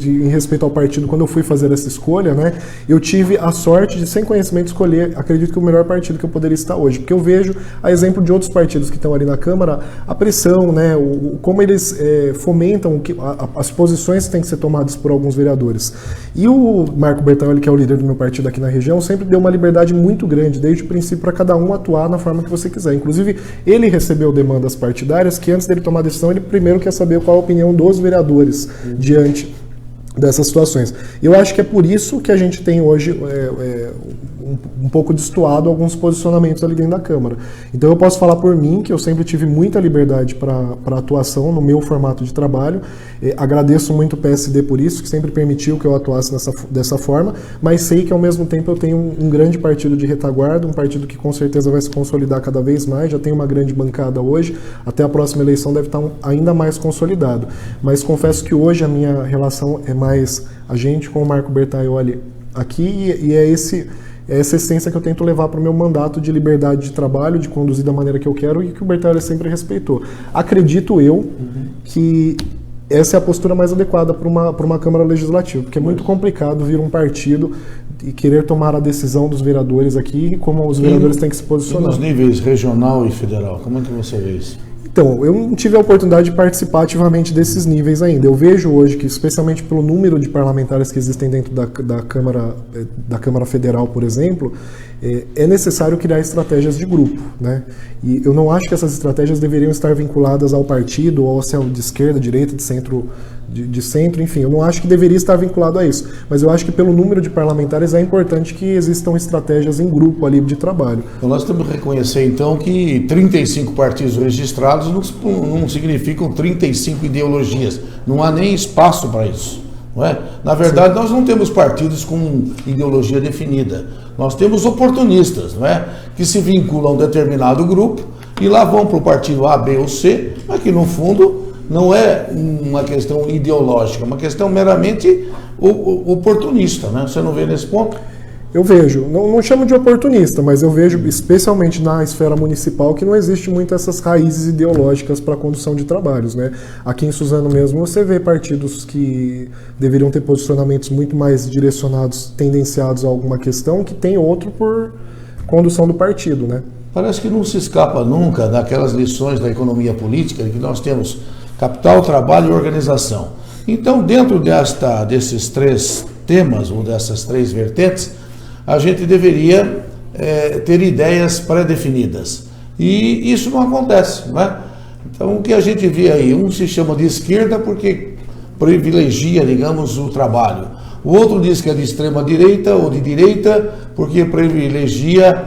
em respeito ao partido, quando eu fui fazer essa escolha, né, eu tive a sorte de, sem conhecimento, escolher, acredito que o melhor partido que eu poderia estar hoje. Porque eu vejo, a exemplo de outros partidos que estão ali na Câmara, a pressão, né, como eles fomentam as posições que têm que ser tomadas por alguns vereadores. E o Marco Bertaioli, que é o líder do meu partido aqui na região, sempre deu uma liberdade muito grande, desde o princípio, para cada um atuar na forma que você quiser. Inclusive, ele recebeu demandas partidárias que, antes dele tomar a decisão, ele primeiro quer saber qual a opinião dos vereadores diante dessas situações. Eu acho que é por isso que a gente tem hoje um pouco destoado alguns posicionamentos ali dentro da Câmara. Então eu posso falar por mim, que eu sempre tive muita liberdade para atuação no meu formato de trabalho. Agradeço muito o PSD por isso, que sempre permitiu que eu atuasse dessa forma, mas sei que ao mesmo tempo eu tenho um grande partido de retaguarda, um partido que com certeza vai se consolidar cada vez mais, já tem uma grande bancada hoje, até a próxima eleição deve estar ainda mais consolidado. Mas confesso que hoje a minha relação é mais a gente com o Marco Bertaioli aqui, e é essa essência que eu tento levar para o meu mandato de liberdade de trabalho, de conduzir da maneira que eu quero e que o Bertaioli sempre respeitou. Acredito eu que essa é a postura mais adequada para uma Câmara Legislativa, porque é muito complicado vir um partido e querer tomar a decisão dos vereadores aqui, como os vereadores têm que se posicionar. E nos níveis regional e federal, como é que você vê isso? Então, eu não tive a oportunidade de participar ativamente desses níveis ainda. Eu vejo hoje que, especialmente pelo número de parlamentares que existem dentro da Câmara Federal, por exemplo, é necessário criar estratégias de grupo, né? E eu não acho que essas estratégias deveriam estar vinculadas ao partido, ou se é de esquerda, direita, de centro, enfim, eu não acho que deveria estar vinculado a isso. Mas eu acho que pelo número de parlamentares é importante que existam estratégias em grupo ali de trabalho. Então nós temos que reconhecer então que 35 partidos registrados não significam 35 ideologias. Não há nem espaço para isso. Não é? Na verdade, nós não temos partidos com ideologia definida. Nós temos oportunistas, não é? Que se vinculam a um determinado grupo e lá vão para o partido A, B ou C, mas que no fundo não é uma questão ideológica, é uma questão meramente oportunista, né? Você não vê nesse ponto? Eu vejo, não chamo de oportunista, mas eu vejo, especialmente na esfera municipal, que não existe muito essas raízes ideológicas para a condução de trabalhos, né? Aqui em Suzano mesmo você vê partidos que deveriam ter posicionamentos muito mais direcionados, tendenciados a alguma questão, que tem outro por condução do partido, né? Parece que não se escapa nunca daquelas lições da economia política, que nós temos capital, trabalho e organização. Então, dentro desses três temas, ou dessas três vertentes, a gente deveria ter ideias pré-definidas. E isso não acontece, não é? Então, o que a gente vê aí, um se chama de esquerda porque privilegia, digamos, o trabalho. O outro diz que é de extrema direita ou de direita porque privilegia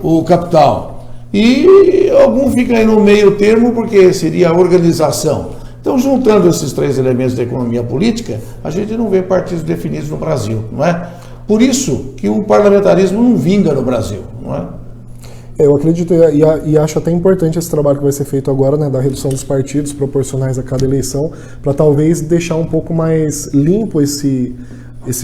o capital. E algum fica aí no meio termo porque seria a organização. Então, juntando esses três elementos da economia política, a gente não vê partidos definidos no Brasil, não é? Por isso que o parlamentarismo não vinga no Brasil, não é? Eu acredito e acho até importante esse trabalho que vai ser feito agora, né, da redução dos partidos proporcionais a cada eleição, para talvez deixar um pouco mais limpo esse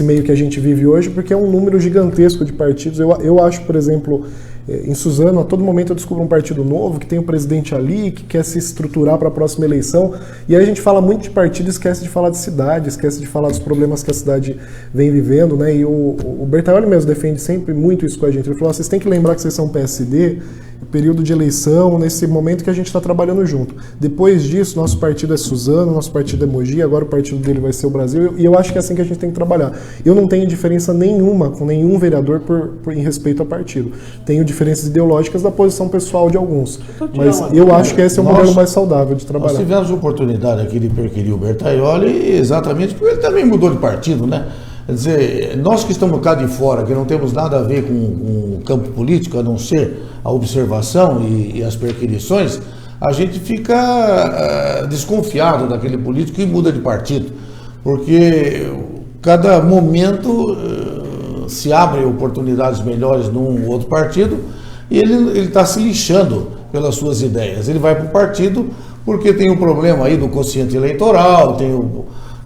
meio que a gente vive hoje, porque é um número gigantesco de partidos. Eu acho, por exemplo, Em Suzano, a todo momento eu descubro um partido novo, que tem um presidente ali, que quer se estruturar para a próxima eleição. E aí a gente fala muito de partido, esquece de falar de cidade, esquece de falar dos problemas que a cidade vem vivendo, né? E o Bertaioli mesmo defende sempre muito isso com a gente. Ele falou, vocês têm que lembrar que vocês são PSD, período de eleição, nesse momento que a gente está trabalhando junto. Depois disso, nosso partido é Suzano, nosso partido é Mogi, agora o partido dele vai ser o Brasil, e eu acho que é assim que a gente tem que trabalhar. Eu não tenho diferença nenhuma com nenhum vereador em respeito ao partido. Tenho diferenças ideológicas da posição pessoal de alguns. Mas eu acho que esse é o modelo mais saudável de trabalhar. Nós tivemos a oportunidade aqui de perquirir o Bertaioli exatamente porque ele também mudou de partido, né? Quer dizer, nós que estamos cá de fora, que não temos nada a ver com o campo político, a não ser a observação e as perquisições, a gente fica desconfiado daquele político que muda de partido, porque cada momento se abrem oportunidades melhores num ou outro partido e ele está se lixando pelas suas ideias. Ele vai para o partido porque tem um problema aí do quociente eleitoral, tem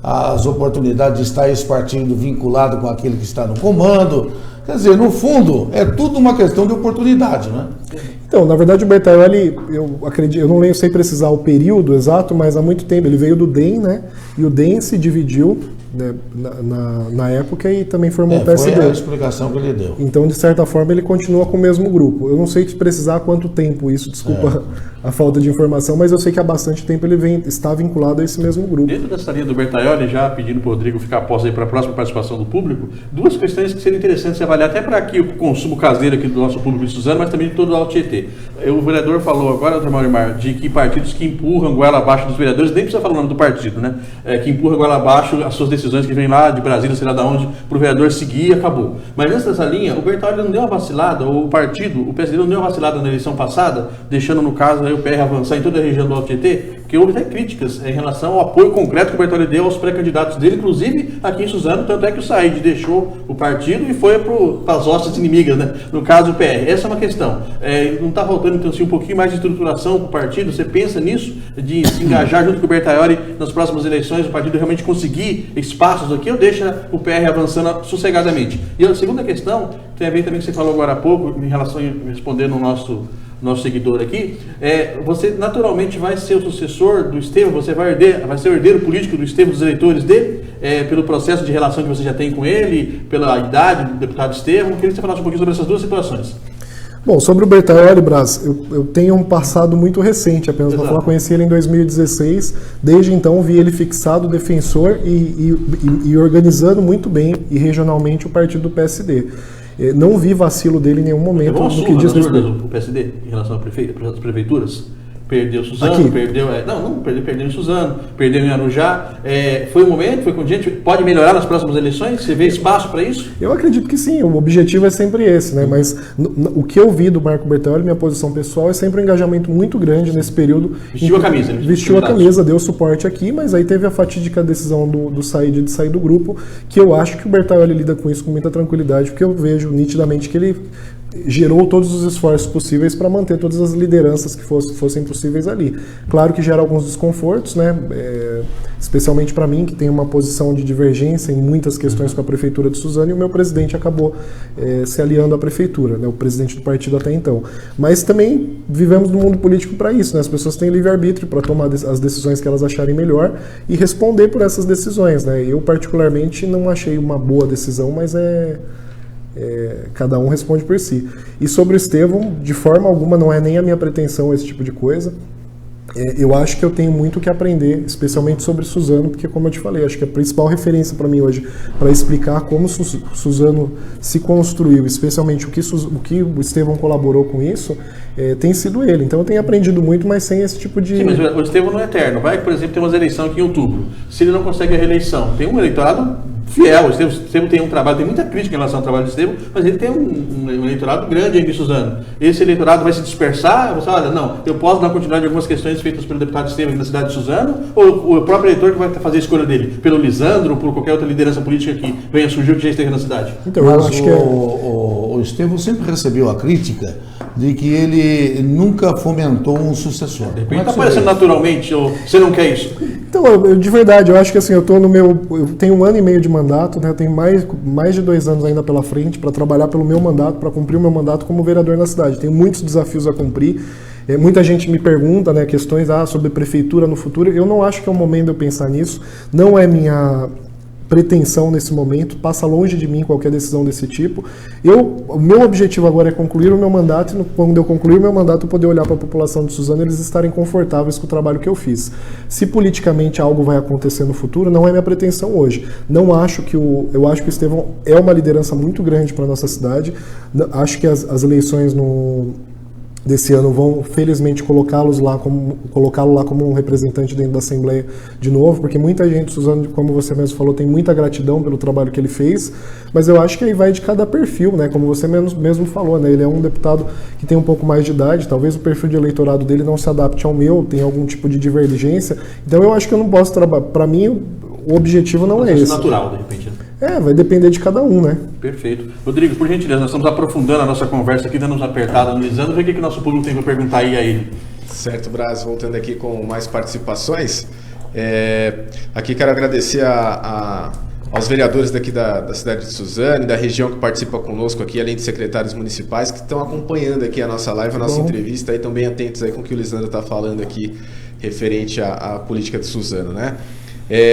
as oportunidades de estar esse partido vinculado com aquele que está no comando. Quer dizer, no fundo, é tudo uma questão de oportunidade, né? Então, na verdade, o Bertaioli, eu não sei precisar o período exato, mas há muito tempo, ele veio do DEM, né? E o DEM se dividiu, né, na época e também formou o PSD. Foi a explicação que ele deu. Então, de certa forma, ele continua com o mesmo grupo. Eu não sei precisar há quanto tempo isso, desculpa a falta de informação, mas eu sei que há bastante tempo ele está vinculado a esse mesmo grupo. Dentro dessa linha do Bertaioli, já pedindo para o Rodrigo ficar após aí para a próxima participação do público, duas questões que seriam interessantes se avaliar, até para aqui o consumo caseiro aqui do nosso público de Suzano, mas também de todo o Alto Tietê. O vereador falou agora, doutor Maurimar, de que partidos que empurram goela abaixo dos vereadores, nem precisa falar o nome do partido, né? Que empurram goela abaixo as suas decisões que vêm lá de Brasília, sei lá de onde, para o vereador seguir e acabou. Mas nessa linha, o Bertaioli não deu uma vacilada, ou o PSD não deu uma vacilada na eleição passada, deixando no caso aí o PR avançar em toda a região do Alto Tietê, porque houve até críticas em relação ao apoio concreto que o Bertaioli deu aos pré-candidatos dele, inclusive aqui em Suzano, tanto é que o Said deixou o partido e foi para as hostes inimigas, né? No caso do PR. Essa é uma questão. Não está faltando, então, assim, um pouquinho mais de estruturação para o partido? Você pensa nisso, de se engajar junto com o Bertaioli nas próximas eleições, o partido realmente conseguir espaços aqui, ou deixa o PR avançando sossegadamente? E a segunda questão, tem a ver também que você falou agora há pouco, em relação a respondendo o nosso seguidor aqui, você naturalmente vai ser o sucessor do Estevão, você vai ser o herdeiro político do Estevão, dos eleitores dele, pelo processo de relação que você já tem com ele, pela idade do deputado Estevão. Eu queria que você falasse um pouquinho sobre essas duas situações. Bom, sobre o Bertaioli, Braz, eu tenho um passado muito recente, apenas para falar, conheci ele em 2016, desde então vi ele fixado, defensor e organizando muito bem e regionalmente o partido do PSD. Não vi vacilo dele em nenhum momento no que diz respeito. O PSD em relação às prefeituras? Perdeu Suzano, perdeu em Suzano, perdeu em Arujá. Foi um momento, foi contingente, pode melhorar nas próximas eleições? Você vê espaço para isso? Eu acredito que sim, o objetivo é sempre esse, né? Mas o que eu vi do Marco Bertaioli, minha posição pessoal, é sempre um engajamento muito grande nesse período. Vestiu a camisa, né? Vestiu a camisa, deu suporte aqui, mas aí teve a fatídica decisão do Said de sair do grupo, que eu acho que o Bertaioli lida com isso com muita tranquilidade, porque eu vejo nitidamente que ele gerou todos os esforços possíveis para manter todas as lideranças que fossem possíveis ali. Claro que gera alguns desconfortos, né? Especialmente para mim, que tem uma posição de divergência em muitas questões com a Prefeitura de Suzano, e o meu presidente acabou se aliando à Prefeitura, né? O presidente do partido até então. Mas também vivemos no mundo político para isso, né? As pessoas têm livre-arbítrio para tomar as decisões que elas acharem melhor e responder por essas decisões, né? Eu, particularmente, não achei uma boa decisão, mas cada um responde por si. E sobre o Estevão, de forma alguma, não é nem a minha pretensão esse tipo de coisa. Eu acho que eu tenho muito o que aprender, especialmente sobre Suzano, porque, como eu te falei, acho que a principal referência para mim hoje, para explicar como Suzano se construiu, especialmente o que o Estevão colaborou com isso, tem sido ele. Então eu tenho aprendido muito, mas sem esse tipo de... Sim, mas o Estevão não é eterno. Vai que, por exemplo, tem umas eleições aqui em outubro. Se ele não consegue a reeleição, tem um eleitorado fiel. O Estevão tem um trabalho, tem muita crítica em relação ao trabalho do Estevão, mas ele tem um eleitorado grande ainda em Suzano. Esse eleitorado vai se dispersar? Você olha, não, eu posso dar continuidade a algumas questões feitas pelo deputado Estevão na cidade de Suzano, ou o próprio eleitor que vai fazer a escolha dele? Pelo Lisandro ou por qualquer outra liderança política que venha surgir que já esteja na cidade? Então, mas eu acho que o Estevão sempre recebeu a crítica de que ele nunca fomentou um sucessor. De repente está aparecendo naturalmente, ou você não quer isso? Então, de verdade, eu acho que assim, eu tenho 1 ano e meio de mandato, né? Eu tenho mais de 2 anos ainda pela frente para trabalhar pelo meu mandato, para cumprir o meu mandato como vereador na cidade. Tenho muitos desafios a cumprir. Muita gente me pergunta, né, questões sobre prefeitura no futuro. Eu não acho que é o momento de eu pensar nisso. Não é minha pretensão nesse momento, passa longe de mim qualquer decisão desse tipo. O meu objetivo agora é concluir o meu mandato, e quando eu concluir o meu mandato, eu poder olhar para a população de Suzano e eles estarem confortáveis com o trabalho que eu fiz. Se politicamente algo vai acontecer no futuro, não é minha pretensão hoje. Eu acho que o Estevão é uma liderança muito grande para a nossa cidade. Acho que as eleições desse ano vão, felizmente, colocá-lo lá como um representante dentro da Assembleia de novo, porque muita gente, Suzano, como você mesmo falou, tem muita gratidão pelo trabalho que ele fez, mas eu acho que aí vai de cada perfil, né? Como você mesmo falou, né? Ele é um deputado que tem um pouco mais de idade, talvez o perfil de eleitorado dele não se adapte ao meu, tem algum tipo de divergência, então eu acho que eu não posso trabalhar, para mim o objetivo não é esse. Natural, de repente. Vai depender de cada um, né? Perfeito. Rodrigo, por gentileza, nós estamos aprofundando a nossa conversa aqui, dando uma apertada, analisando, ver o que o nosso público tem para perguntar aí a ele. Certo, Braz, voltando aqui com mais participações. Aqui quero agradecer aos vereadores daqui da cidade de Suzano e da região que participam conosco aqui, além de secretários municipais, que estão acompanhando aqui a nossa live, a nossa entrevista, e estão bem atentos aí com o que o Lisandro está falando aqui, referente à política de Suzano, né?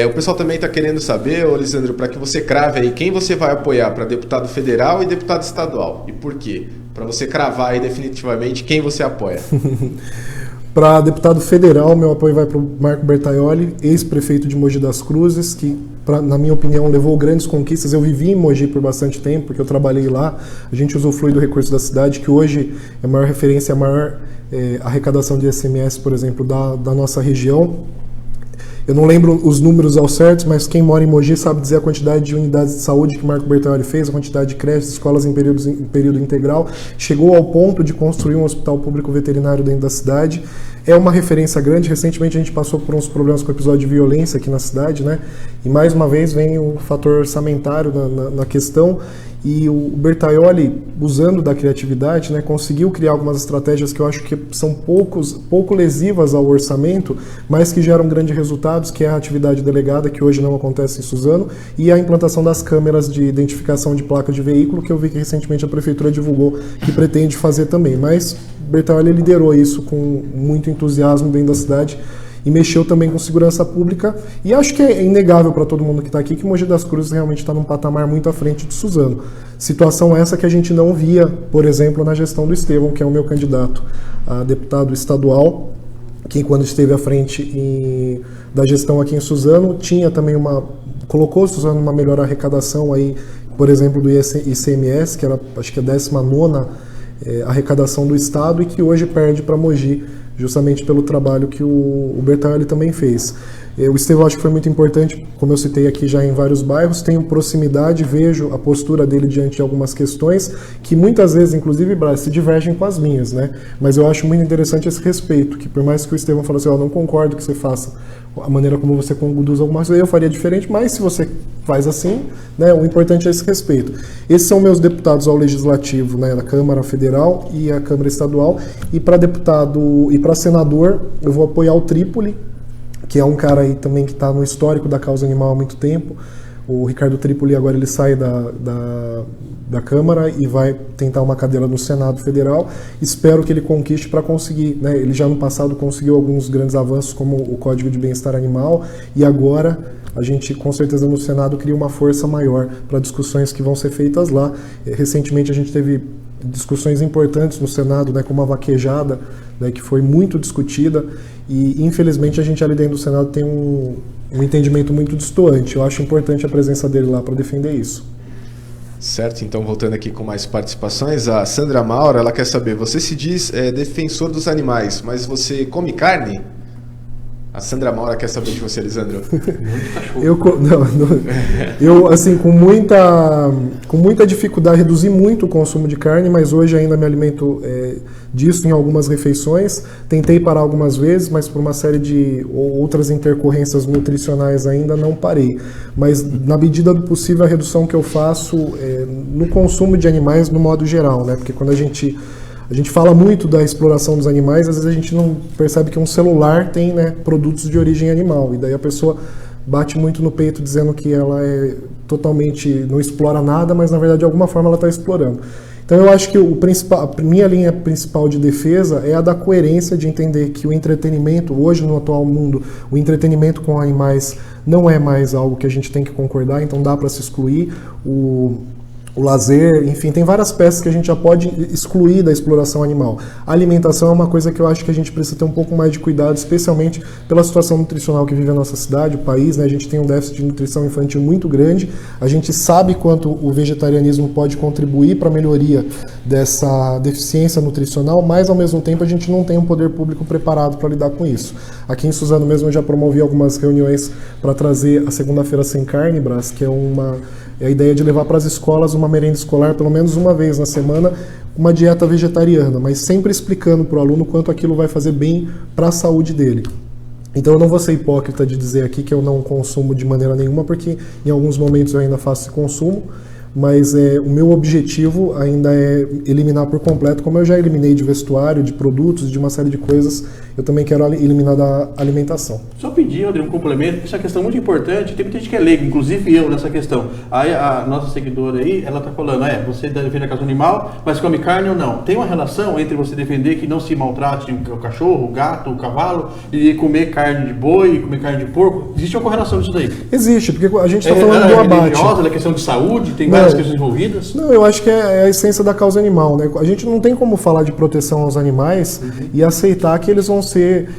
O pessoal também está querendo saber, Lisandro, para que você crave aí quem você vai apoiar para deputado federal e deputado estadual. E por quê? Para você cravar aí definitivamente quem você apoia. Para deputado federal, meu apoio vai para o Marco Bertaioli, ex-prefeito de Mogi das Cruzes, que, na minha opinião, levou grandes conquistas. Eu vivi em Mogi por bastante tempo, porque eu trabalhei lá. A gente usufrui do recurso da cidade, que hoje é a maior referência, a maior arrecadação de ICMS, por exemplo, da nossa região. Eu não lembro os números ao certo, mas quem mora em Mogi sabe dizer a quantidade de unidades de saúde que Marco Bertaioli fez, a quantidade de creches, escolas em período integral. Chegou ao ponto de construir um hospital público veterinário dentro da cidade. É uma referência grande. Recentemente a gente passou por uns problemas com o episódio de violência aqui na cidade, né? E mais uma vez vem o fator orçamentário na questão. E o Bertaioli, usando da criatividade, né, conseguiu criar algumas estratégias que eu acho que são pouco lesivas ao orçamento, mas que geram grandes resultados, que é a atividade delegada, que hoje não acontece em Suzano, e a implantação das câmeras de identificação de placa de veículo, que eu vi que recentemente a Prefeitura divulgou que pretende fazer também. Mas Bertaioli liderou isso com muito entusiasmo dentro da cidade, e mexeu também com segurança pública, e acho que é inegável para todo mundo que está aqui que Mogi das Cruzes realmente está num patamar muito à frente de Suzano. Situação essa que a gente não via, por exemplo, na gestão do Estevão, que é o meu candidato a deputado estadual, que quando esteve à frente da gestão aqui em Suzano, tinha também colocou Suzano numa melhor arrecadação aí, por exemplo, do ICMS, que era acho que a 19ª arrecadação do estado, e que hoje perde para Mogi, justamente pelo trabalho que o Bertaioli também fez. O Estevão acho que foi muito importante, como eu citei aqui já em vários bairros, tenho proximidade, vejo a postura dele diante de algumas questões que muitas vezes, inclusive, Braz, se divergem com as minhas, né? Mas eu acho muito interessante esse respeito, que por mais que o Estevão fale assim, não concordo que você faça a maneira como você conduz algumas coisas, eu faria diferente, mas se você faz assim, né, o importante é esse respeito. Esses são meus deputados ao Legislativo, né, na Câmara Federal e a Câmara Estadual, e para deputado e para senador, eu vou apoiar o Trípoli, que é um cara aí também que está no histórico da causa animal há muito tempo. O Ricardo Trípoli agora ele sai da Câmara e vai tentar uma cadeira no Senado Federal. Espero que ele conquiste para conseguir, né? Ele já no passado conseguiu alguns grandes avanços, como o Código de Bem-Estar Animal, e agora a gente, com certeza, no Senado cria uma força maior para discussões que vão ser feitas lá. Recentemente a gente teve discussões importantes no Senado, né, como a vaquejada, né, que foi muito discutida, e infelizmente a gente ali dentro do Senado tem um entendimento muito distoante. Eu acho importante a presença dele lá para defender isso. Certo, então voltando aqui com mais participações, a Sandra Maura, ela quer saber, você se diz defensor dos animais, mas você come carne? A Sandra Maura quer saber de você, Lisandro. Eu assim, com muita dificuldade, reduzi muito o consumo de carne, mas hoje ainda me alimento disso em algumas refeições. Tentei parar algumas vezes, mas por uma série de outras intercorrências nutricionais ainda não parei. Mas na medida do possível, a redução que eu faço no consumo de animais no modo geral, né? Porque quando a gente A gente fala muito da exploração dos animais, às vezes a gente não percebe que um celular tem, né, produtos de origem animal, e daí a pessoa bate muito no peito dizendo que ela não explora nada, mas na verdade de alguma forma ela está explorando. Então eu acho que a minha linha principal de defesa é a da coerência, de entender que o entretenimento, hoje no atual mundo, o entretenimento com animais não é mais algo que a gente tem que concordar, então dá para se excluir. O lazer, enfim, tem várias peças que a gente já pode excluir da exploração animal. A alimentação é uma coisa que eu acho que a gente precisa ter um pouco mais de cuidado, especialmente pela situação nutricional que vive a nossa cidade, o país, né? A gente tem um déficit de nutrição infantil muito grande, a gente sabe quanto o vegetarianismo pode contribuir para a melhoria dessa deficiência nutricional, mas ao mesmo tempo a gente não tem um poder público preparado para lidar com isso. Aqui em Suzano mesmo eu já promovi algumas reuniões para trazer a segunda-feira sem carne, Brás, que é a ideia de levar para as escolas uma merenda escolar pelo menos uma vez na semana, uma dieta vegetariana, mas sempre explicando para o aluno quanto aquilo vai fazer bem para a saúde dele. Então eu não vou ser hipócrita de dizer aqui que eu não consumo de maneira nenhuma, porque em alguns momentos eu ainda faço esse consumo, mas o meu objetivo ainda é eliminar por completo, como eu já eliminei de vestuário, de produtos, de uma série de coisas, eu também quero eliminar da alimentação. Só pedir, Rodrigo, um complemento, porque isso é uma questão muito importante, tem muita gente que é leigo, inclusive eu, nessa questão. Aí a nossa seguidora aí, ela está falando, você defende a causa animal, mas come carne ou não? Tem uma relação entre você defender que não se maltrate o cachorro, o gato, o cavalo, e comer carne de boi, comer carne de porco? Existe uma correlação disso daí? Existe, porque a gente está falando do abate. É questão de saúde, tem várias questões envolvidas? Não, eu acho que é a essência da causa animal, né? A gente não tem como falar de proteção aos animais e aceitar que eles vão ser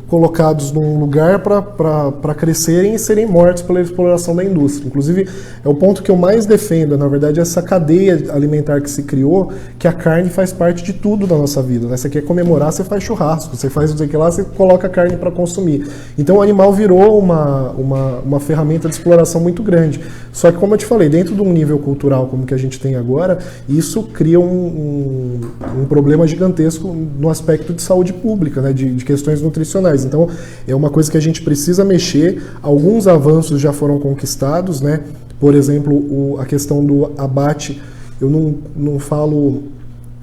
colocados num lugar para crescerem e serem mortos pela exploração da indústria. Inclusive, é o ponto que eu mais defendo, na verdade, essa cadeia alimentar que se criou, que a carne faz parte de tudo da nossa vida, né? Você quer comemorar, você faz churrasco, você faz não sei o que lá, você coloca a carne para consumir. Então o animal virou uma ferramenta de exploração muito grande. Só que, como eu te falei, dentro de um nível cultural como que a gente tem agora, isso cria um problema gigantesco no aspecto de saúde pública, né? De questões nutricionais. Então, é uma coisa que a gente precisa mexer. Alguns avanços já foram conquistados, né? Por exemplo, a questão do abate, eu não falo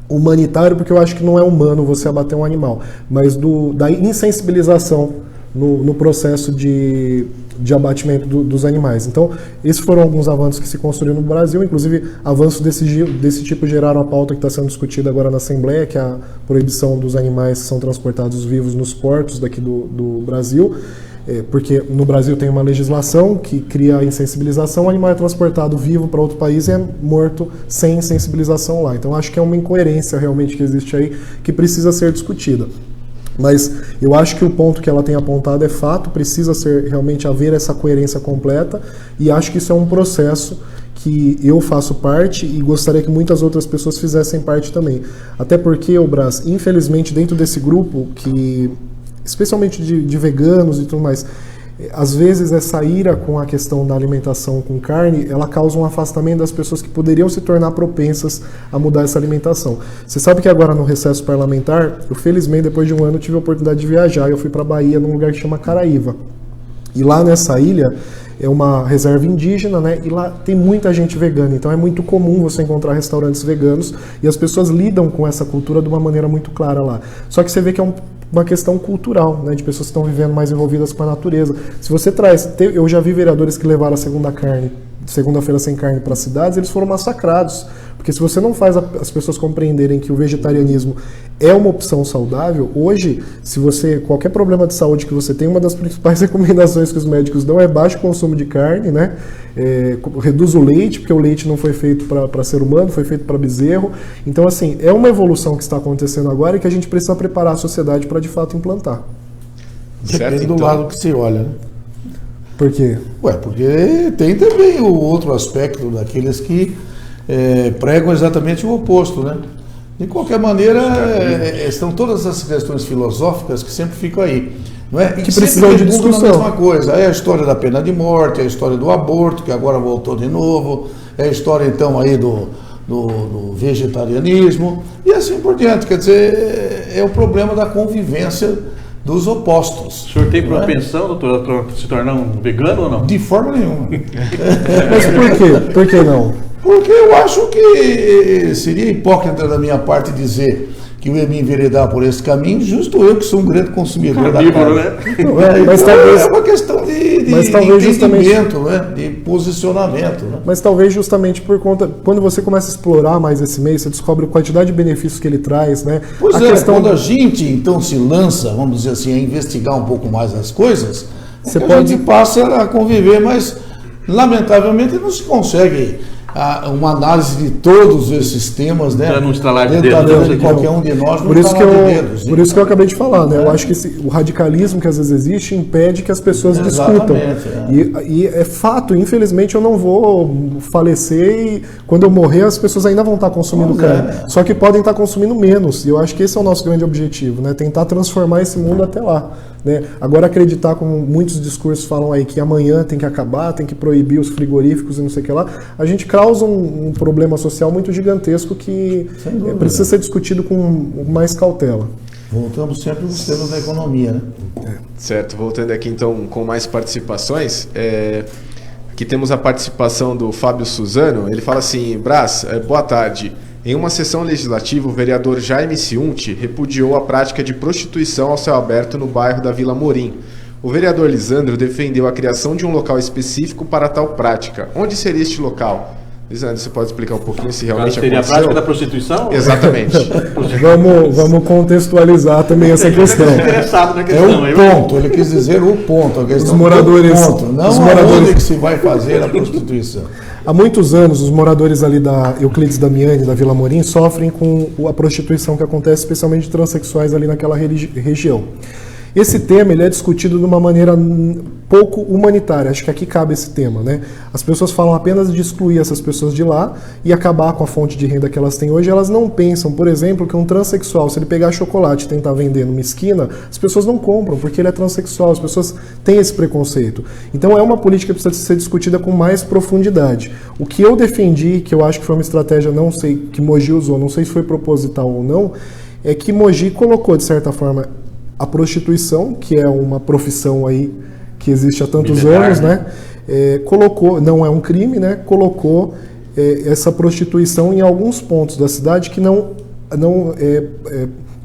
humanitário, porque eu acho que não é humano você abater um animal, mas da insensibilização no processo de abatimento dos animais. Então, esses foram alguns avanços que se construíram no Brasil, inclusive avanços desse tipo geraram a pauta que está sendo discutida agora na Assembleia, que é a proibição dos animais que são transportados vivos nos portos daqui do Brasil, porque no Brasil tem uma legislação que cria a insensibilização, o animal é transportado vivo para outro país e é morto sem sensibilização lá. Então, acho que é uma incoerência realmente que existe aí, que precisa ser discutida. Mas eu acho que o ponto que ela tem apontado é fato, precisa realmente haver essa coerência completa, e acho que isso é um processo que eu faço parte e gostaria que muitas outras pessoas fizessem parte também. Até porque, Brás, infelizmente, dentro desse grupo, especialmente de veganos e tudo mais, às vezes essa ira com a questão da alimentação com carne, ela causa um afastamento das pessoas que poderiam se tornar propensas a mudar essa alimentação. Você sabe que agora no recesso parlamentar, eu felizmente depois de um ano tive a oportunidade de viajar, eu fui para a Bahia num lugar que chama Caraíva. E lá nessa ilha é uma reserva indígena, né? E lá tem muita gente vegana, então é muito comum você encontrar restaurantes veganos e as pessoas lidam com essa cultura de uma maneira muito clara lá. Só que você vê que é uma questão cultural, né, de pessoas que estão vivendo mais envolvidas com a natureza. Se você eu já vi vereadores que levaram a segunda-feira sem carne para as cidades, eles foram massacrados, porque se você não faz as pessoas compreenderem que o vegetarianismo é uma opção saudável, hoje, qualquer problema de saúde que você tem, uma das principais recomendações que os médicos dão é baixo consumo de carne, né? Reduz o leite, porque o leite não foi feito para ser humano, foi feito para bezerro. Então, assim, é uma evolução que está acontecendo agora e que a gente precisa preparar a sociedade para, de fato, implantar. Depende do lado que se olha, né? Por quê? Porque tem também o outro aspecto daqueles que pregam exatamente o oposto, né? De qualquer maneira, estão todas essas questões filosóficas que sempre ficam aí, não é? Que precisam de discussão. A mesma coisa. É a história da pena de morte, é a história do aborto, que agora voltou de novo, é a história então aí do vegetarianismo e assim por diante. Quer dizer, é o problema da convivência dos opostos. O senhor tem propensão, doutor, para se tornar um vegano ou não? De forma nenhuma. Mas por quê? Por que não? Porque eu acho que seria hipócrita da minha parte dizer que eu ia me enveredar por esse caminho, justo eu que sou um grande consumidor da carne. Né? Mas talvez, é uma questão de entendimento, né? De posicionamento. Né? Mas talvez justamente por conta, quando você começa a explorar mais esse meio, você descobre a quantidade de benefícios que ele traz, né? Pois quando a gente então se lança, vamos dizer assim, a investigar um pouco mais as coisas, a gente passa a conviver, mas lamentavelmente não se consegue uma análise de todos esses temas, né? Não estralar de dedos, de qualquer um de nós. Por isso que eu acabei de falar, né? Eu acho que o radicalismo que às vezes existe impede que as pessoas discutam. E é fato, infelizmente eu não vou falecer e quando eu morrer as pessoas ainda vão estar consumindo carne. Só que podem estar consumindo menos. E eu acho que esse é o nosso grande objetivo, né? Tentar transformar esse mundo até lá. Né? Agora acreditar, como muitos discursos falam aí, que amanhã tem que acabar, tem que proibir os frigoríficos e não sei o que lá, a gente causa um problema social muito gigantesco que precisa ser discutido com mais cautela. Voltamos sempre nos temas da economia, né? Certo, voltando aqui então com mais participações, aqui temos a participação do Fábio Suzano. Ele fala assim: Brás, boa tarde. Em uma sessão legislativa, o vereador Jaime Ciunti repudiou a prática de prostituição ao céu aberto no bairro da Vila Morim. O vereador Lisandro defendeu a criação de um local específico para tal prática. Onde seria este local? Lisandro, você pode explicar um pouquinho se realmente seria aconteceu? a prática da prostituição? Exatamente. Vamos contextualizar também essa questão. Interessado na questão. Ponto, ele quis dizer o ponto. A questão os moradores, ponto, não os moradores que se vai fazer a prostituição. Há muitos anos, os moradores ali da Euclides Damiani, da Vila Morim, sofrem com a prostituição que acontece, especialmente de transexuais ali naquela região. Esse tema ele é discutido de uma maneira pouco humanitária, acho que aqui cabe esse tema, né? As pessoas falam apenas de excluir essas pessoas de lá e acabar com a fonte de renda que elas têm hoje. Elas não pensam, por exemplo, que um transexual, se ele pegar chocolate e tentar vender numa esquina, as pessoas não compram, porque ele é transexual, as pessoas têm esse preconceito. Então é uma política que precisa ser discutida com mais profundidade. O que eu defendi, que eu acho que foi uma estratégia, não sei, que Mogi usou, não sei se foi proposital ou não, é que Mogi colocou, de certa forma, a prostituição, que é uma profissão aí que existe há tantos anos, né? Colocou, não é um crime, né? Colocou essa prostituição em alguns pontos da cidade que não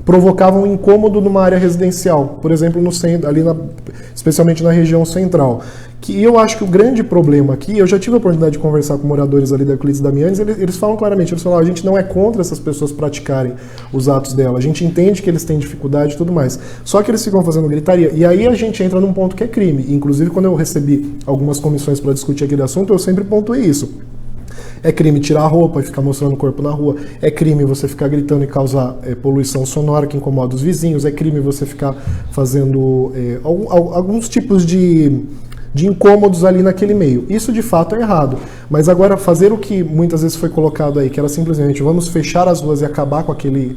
provocavam incômodo numa área residencial, por exemplo, no centro, ali especialmente na região central. Que eu acho que o grande problema aqui, eu já tive a oportunidade de conversar com moradores ali da Euclides Damiani, eles falam claramente, eles falam, a gente não é contra essas pessoas praticarem os atos dela, a gente entende que eles têm dificuldade e tudo mais, só que eles ficam fazendo gritaria, e aí a gente entra num ponto que é crime. Inclusive, quando eu recebi algumas comissões para discutir aquele assunto, eu sempre pontuei isso. É crime tirar a roupa e ficar mostrando o corpo na rua. É crime você ficar gritando e causar poluição sonora que incomoda os vizinhos. É crime você ficar fazendo alguns tipos de incômodos ali naquele meio. Isso de fato é errado. Mas agora fazer o que muitas vezes foi colocado aí, que era simplesmente vamos fechar as ruas e acabar com aquele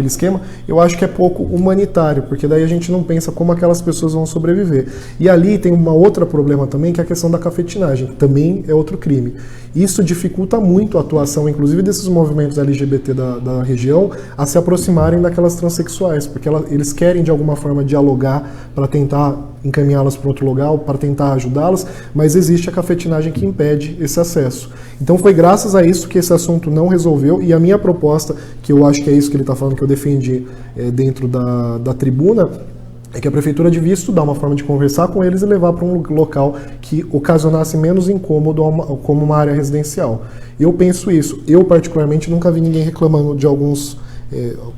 esquema, eu acho que é pouco humanitário, porque daí a gente não pensa como aquelas pessoas vão sobreviver. E ali tem uma outra problema também, que é a questão da cafetinagem, também é outro crime. Isso dificulta muito a atuação, inclusive desses movimentos LGBT da região, a se aproximarem daquelas transexuais, porque eles querem de alguma forma dialogar para tentar encaminhá-las para outro lugar, para tentar ajudá-las, mas existe a cafetinagem que impede esse acesso. Então foi graças a isso que esse assunto não resolveu, e a minha proposta, que eu acho que é isso que ele está falando, que eu defendi dentro da tribuna, é que a prefeitura devia estudar uma forma de conversar com eles e levar para um local que ocasionasse menos incômodo como uma área residencial. Eu penso isso. Eu, particularmente, nunca vi ninguém reclamando de alguns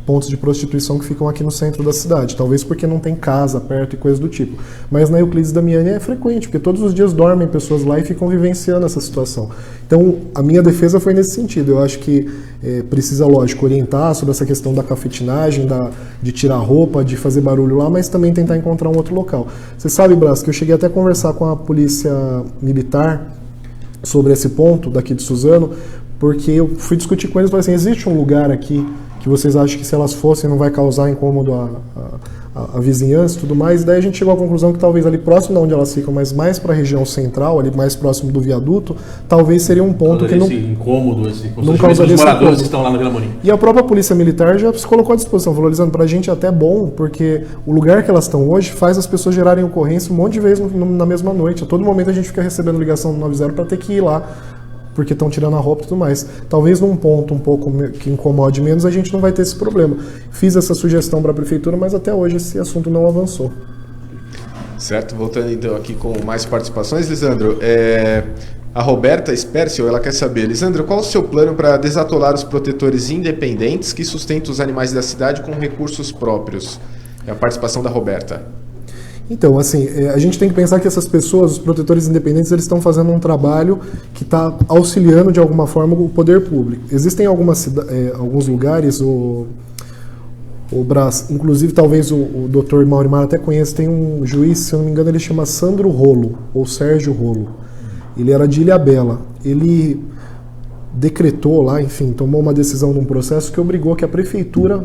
pontos de prostituição que ficam aqui no centro da cidade. Talvez porque não tem casa perto e coisas do tipo. Mas na Euclides Damiani é frequente, porque todos os dias dormem pessoas lá e ficam vivenciando essa situação. Então, a minha defesa foi nesse sentido. Eu acho que precisa, lógico, orientar sobre essa questão da cafetinagem, de tirar roupa, de fazer barulho lá, mas também tentar encontrar um outro local. Você sabe, Brás, que eu cheguei até a conversar com a polícia militar sobre esse ponto daqui de Suzano, porque eu fui discutir com eles e falei assim, existe um lugar aqui que vocês acham que se elas fossem não vai causar incômodo à vizinhança e tudo mais, e daí a gente chegou à conclusão que talvez ali próximo de onde elas ficam, mas mais para a região central, ali mais próximo do viaduto, talvez seria um ponto que não... Esse incômodo, não causaria os moradores que estão lá na Vila Morim. E a própria Polícia Militar já se colocou à disposição, falou, Lisandro, pra gente é até bom, porque o lugar que elas estão hoje faz as pessoas gerarem ocorrência um monte de vezes na mesma noite. A todo momento a gente fica recebendo ligação do 90 para ter que ir lá porque estão tirando a roupa e tudo mais. Talvez num ponto um pouco que incomode menos, a gente não vai ter esse problema. Fiz essa sugestão para a prefeitura, mas até hoje esse assunto não avançou. Certo, voltando então aqui com mais participações, Lisandro, a Roberta Spercio, ela quer saber, Lisandro, qual o seu plano para desatolar os protetores independentes que sustentam os animais da cidade com recursos próprios? É a participação da Roberta. Então, assim, a gente tem que pensar que essas pessoas, os protetores independentes, eles estão fazendo um trabalho que está auxiliando de alguma forma o poder público. Existem alguns lugares, o Brás, inclusive talvez o doutor Maurimar até conheça, tem um juiz, se eu não me engano, ele chama Sandro Rolo, ou Sérgio Rolo. Ele era de Ilhabela. Ele decretou lá, enfim, tomou uma decisão num processo que obrigou que a prefeitura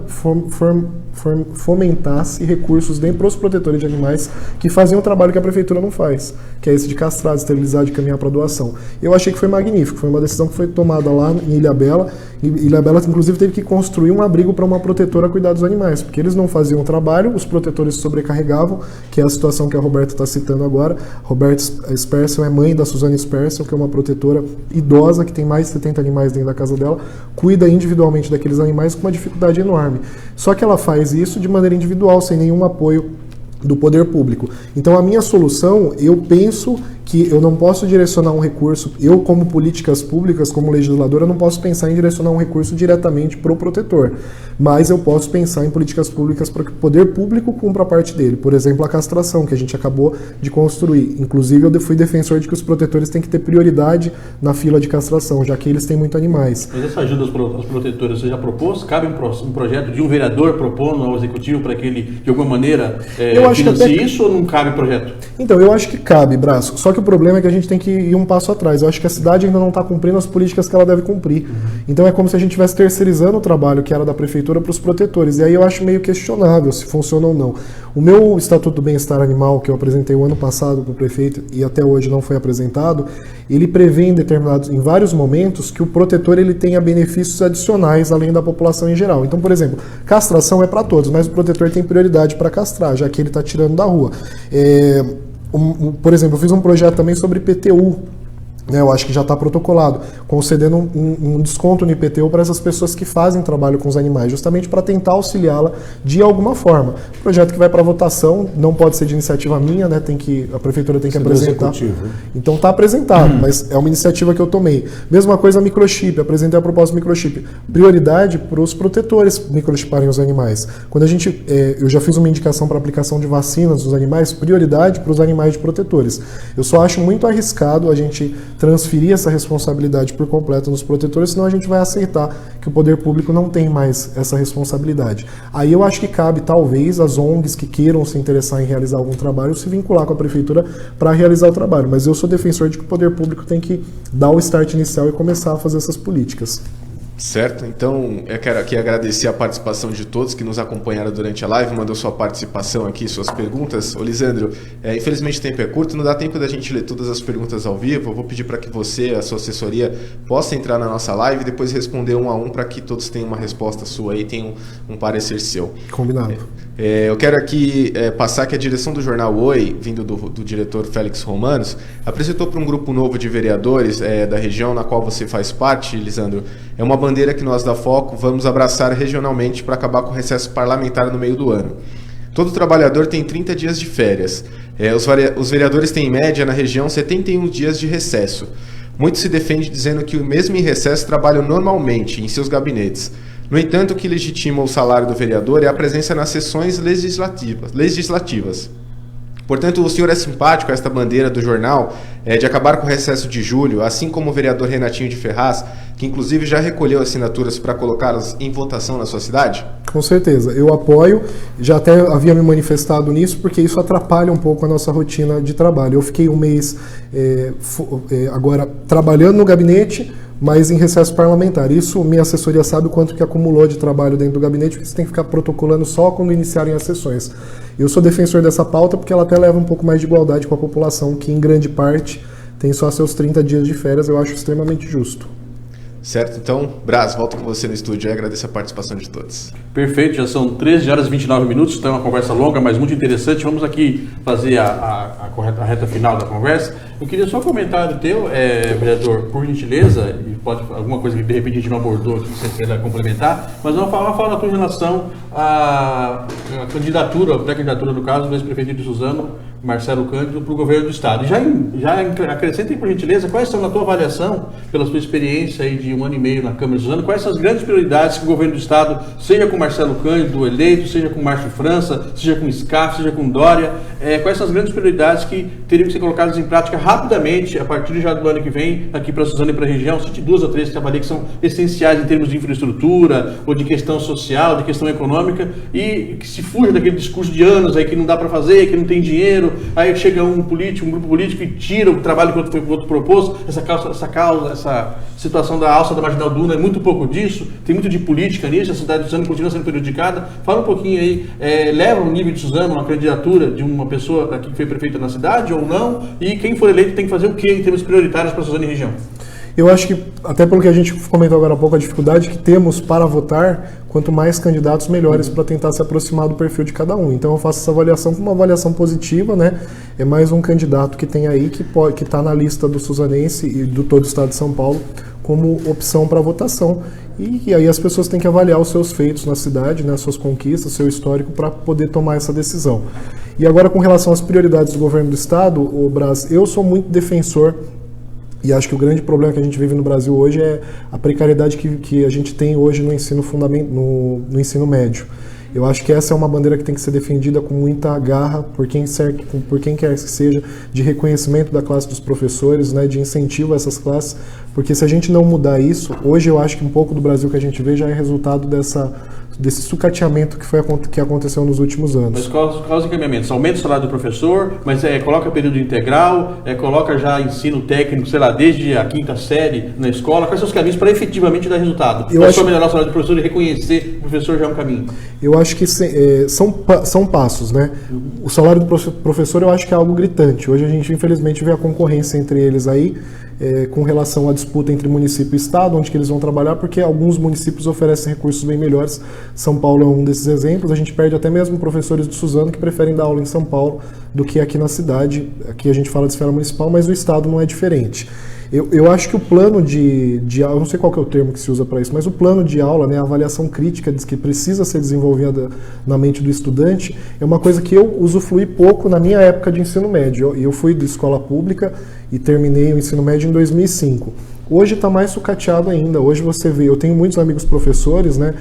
fomentasse recursos para os protetores de animais que faziam o trabalho que a prefeitura não faz, que é esse de castrar, de esterilizar, de caminhar para doação. Eu achei que foi magnífico, foi uma decisão que foi tomada lá em Ilhabela. Ilhabela, inclusive, teve que construir um abrigo para uma protetora cuidar dos animais, porque eles não faziam o trabalho, os protetores sobrecarregavam, que é a situação que a Roberta está citando agora. Roberta Spercio é mãe da Suzane Spercio, que é uma protetora idosa, que tem mais de 70 animais dentro da casa dela, cuida individualmente daqueles animais com uma dificuldade enorme. Só que ela faz isso de maneira individual, sem nenhum apoio do poder público. Então a minha solução, eu penso que eu não posso direcionar um recurso, eu como políticas públicas, como legislador, eu não posso pensar em direcionar um recurso diretamente para o protetor, mas eu posso pensar em políticas públicas para que o poder público cumpra a parte dele. Por exemplo, a castração, que a gente acabou de construir. Inclusive, eu fui defensor de que os protetores têm que ter prioridade na fila de castração, já que eles têm muitos animais. Mas essa ajuda aos protetores, você já propôs? Cabe um projeto de um vereador propondo ao executivo para que ele, de alguma maneira, financie isso ou não cabe projeto? Então, eu acho que cabe, Braço. Só que o problema é que a gente tem que ir um passo atrás. Eu acho que a cidade ainda não está cumprindo as políticas que ela deve cumprir. Então é como se a gente estivesse terceirizando o trabalho que era da prefeitura para os protetores. E aí eu acho meio questionável se funciona ou não. O meu Estatuto do Bem-Estar Animal, que eu apresentei o ano passado para o prefeito e até hoje não foi apresentado, ele prevê em vários momentos que o protetor ele tenha benefícios adicionais além da população em geral. Então, por exemplo, castração é para todos, mas o protetor tem prioridade para castrar, já que ele está tirando da rua. Por exemplo, eu fiz um projeto também sobre IPTU, né, eu acho que já está protocolado, concedendo um desconto no IPTU para essas pessoas que fazem trabalho com os animais, justamente para tentar auxiliá-la de alguma forma. Projeto que vai para votação, não pode ser de iniciativa minha, né, a prefeitura tem que apresentar. Então está apresentado, mas é uma iniciativa que eu tomei. Mesma coisa microchip, apresentei a proposta do microchip. Prioridade para os protetores microchiparem os animais. Quando eu já fiz uma indicação para aplicação de vacinas dos animais, prioridade para os animais de protetores. Eu só acho muito arriscado a gente transferir essa responsabilidade por completo nos protetores, senão a gente vai aceitar que o poder público não tem mais essa responsabilidade. Aí eu acho que cabe, talvez, as ONGs que queiram se interessar em realizar algum trabalho se vincular com a prefeitura para realizar o trabalho. Mas eu sou defensor de que o poder público tem que dar o start inicial e começar a fazer essas políticas. Certo, então eu quero aqui agradecer a participação de todos que nos acompanharam durante a live, mandou sua participação aqui, suas perguntas. Ô Lisandro, infelizmente o tempo é curto, não dá tempo da gente ler todas as perguntas ao vivo, eu vou pedir para que você, a sua assessoria, possa entrar na nossa live e depois responder um a um para que todos tenham uma resposta sua e tenham um parecer seu. Combinado. Eu quero aqui passar que a direção do jornal Oi, vindo do diretor Félix Romanos, apresentou para um grupo novo de vereadores da região na qual você faz parte, Lisandro, é uma bandeira que nós da Foco vamos abraçar regionalmente para acabar com o recesso parlamentar no meio do ano. Todo trabalhador tem 30 dias de férias. Os vereadores têm em média na região 71 dias de recesso. Muito se defende dizendo que mesmo em recesso trabalham normalmente em seus gabinetes. No entanto, o que legitima o salário do vereador é a presença nas sessões legislativas. Portanto, o senhor é simpático a esta bandeira do jornal de acabar com o recesso de julho, assim como o vereador Renatinho de Ferraz, que inclusive já recolheu assinaturas para colocá-las em votação na sua cidade? Com certeza, eu apoio, já até havia me manifestado nisso, porque isso atrapalha um pouco a nossa rotina de trabalho. Eu fiquei um mês agora trabalhando no gabinete, mas em recesso parlamentar. Isso, minha assessoria sabe o quanto que acumulou de trabalho dentro do gabinete, porque você tem que ficar protocolando só quando iniciarem as sessões. Eu sou defensor dessa pauta porque ela até leva um pouco mais de igualdade com a população, que em grande parte tem só seus 30 dias de férias, eu acho extremamente justo. Certo, então, Brás, volto com você no estúdio e agradeço a participação de todos. Perfeito, já são 13 horas e 29 minutos, então é uma conversa longa, mas muito interessante. Vamos aqui fazer a reta final da conversa. Eu queria só um comentário teu, vereador, por gentileza, e pode alguma coisa que de repente a gente não abordou, que você queira complementar, mas uma fala tua em relação à candidatura, a pré-candidatura, no caso, do ex-prefeito de Suzano, Marcelo Cândido, para o governo do Estado. Já acrescenta aí, por gentileza, quais são, na tua avaliação, pela sua experiência aí de 1 ano e meio na Câmara de Suzano, quais são as grandes prioridades que o governo do Estado, seja com Marcelo Cândido eleito, seja com Márcio França, seja com SCAF, seja com Dória, quais são as grandes prioridades que teriam que ser colocadas em prática rapidamente, a partir já do ano que vem, aqui para Suzano e para a região? Cite 2 ou 3 que avalia que são essenciais em termos de infraestrutura, ou de questão social, de questão econômica, e que se fuja daquele discurso de anos aí que não dá para fazer, que não tem dinheiro, aí chega um grupo político e tira o trabalho que o outro propôs. Essa situação da alça da Marginal Duna é muito pouco disso, tem muito de política nisso, a cidade de Suzano continua sendo prejudicada. Fala um pouquinho aí, leva o nível de Suzano uma candidatura de uma pessoa aqui que foi prefeita na cidade ou não, e quem for eleito tem que fazer o que em termos prioritários para Suzano e região? Eu acho que, até pelo que a gente comentou agora há pouco, a dificuldade que temos para votar, quanto mais candidatos, melhores, para tentar se aproximar do perfil de cada um. Então eu faço essa avaliação como uma avaliação positiva, né? É mais um candidato que tem aí, que está na lista do suzanense e do todo o estado de São Paulo, como opção para votação. E aí as pessoas têm que avaliar os seus feitos na cidade, né, suas conquistas, seu histórico, para poder tomar essa decisão. E agora, com relação às prioridades do governo do estado, Brás, eu sou muito defensor. E acho que o grande problema que a gente vive no Brasil hoje é a precariedade que a gente tem hoje no ensino no ensino médio. Eu acho que essa é uma bandeira que tem que ser defendida com muita garra por quem quer que seja, de reconhecimento da classe dos professores, né, de incentivo a essas classes, porque se a gente não mudar isso, hoje eu acho que um pouco do Brasil que a gente vê já é resultado desse sucateamento que aconteceu nos últimos anos. Mas quais os encaminhamentos? Aumenta o salário do professor, mas coloca período integral, coloca já ensino técnico, sei lá, desde a 5ª série na escola. Quais são os caminhos para efetivamente dar resultado? Não é só melhorar o salário do professor e reconhecer o professor já é um caminho. Eu acho que são passos, né? O salário do professor eu acho que é algo gritante. Hoje a gente infelizmente vê a concorrência entre eles aí, com relação à disputa entre município e estado, onde que eles vão trabalhar, porque alguns municípios oferecem recursos bem melhores. São Paulo é um desses exemplos. A gente perde até mesmo professores de Suzano que preferem dar aula em São Paulo do que aqui na cidade. Aqui a gente fala de esfera municipal, mas o estado não é diferente. Eu acho que o plano de aula, eu não sei qual que é o termo que se usa para isso, mas o plano de aula, né, a avaliação crítica que precisa ser desenvolvida na mente do estudante, é uma coisa que eu usufruí pouco na minha época de ensino médio. Eu fui de escola pública e terminei o ensino médio em 2005. Hoje está mais sucateado ainda. Hoje você vê, eu tenho muitos amigos professores, né?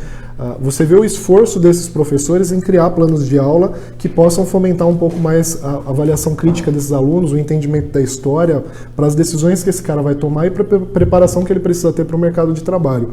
Você vê o esforço desses professores em criar planos de aula que possam fomentar um pouco mais a avaliação crítica desses alunos, o entendimento da história, para as decisões que esse cara vai tomar e para a preparação que ele precisa ter para o mercado de trabalho.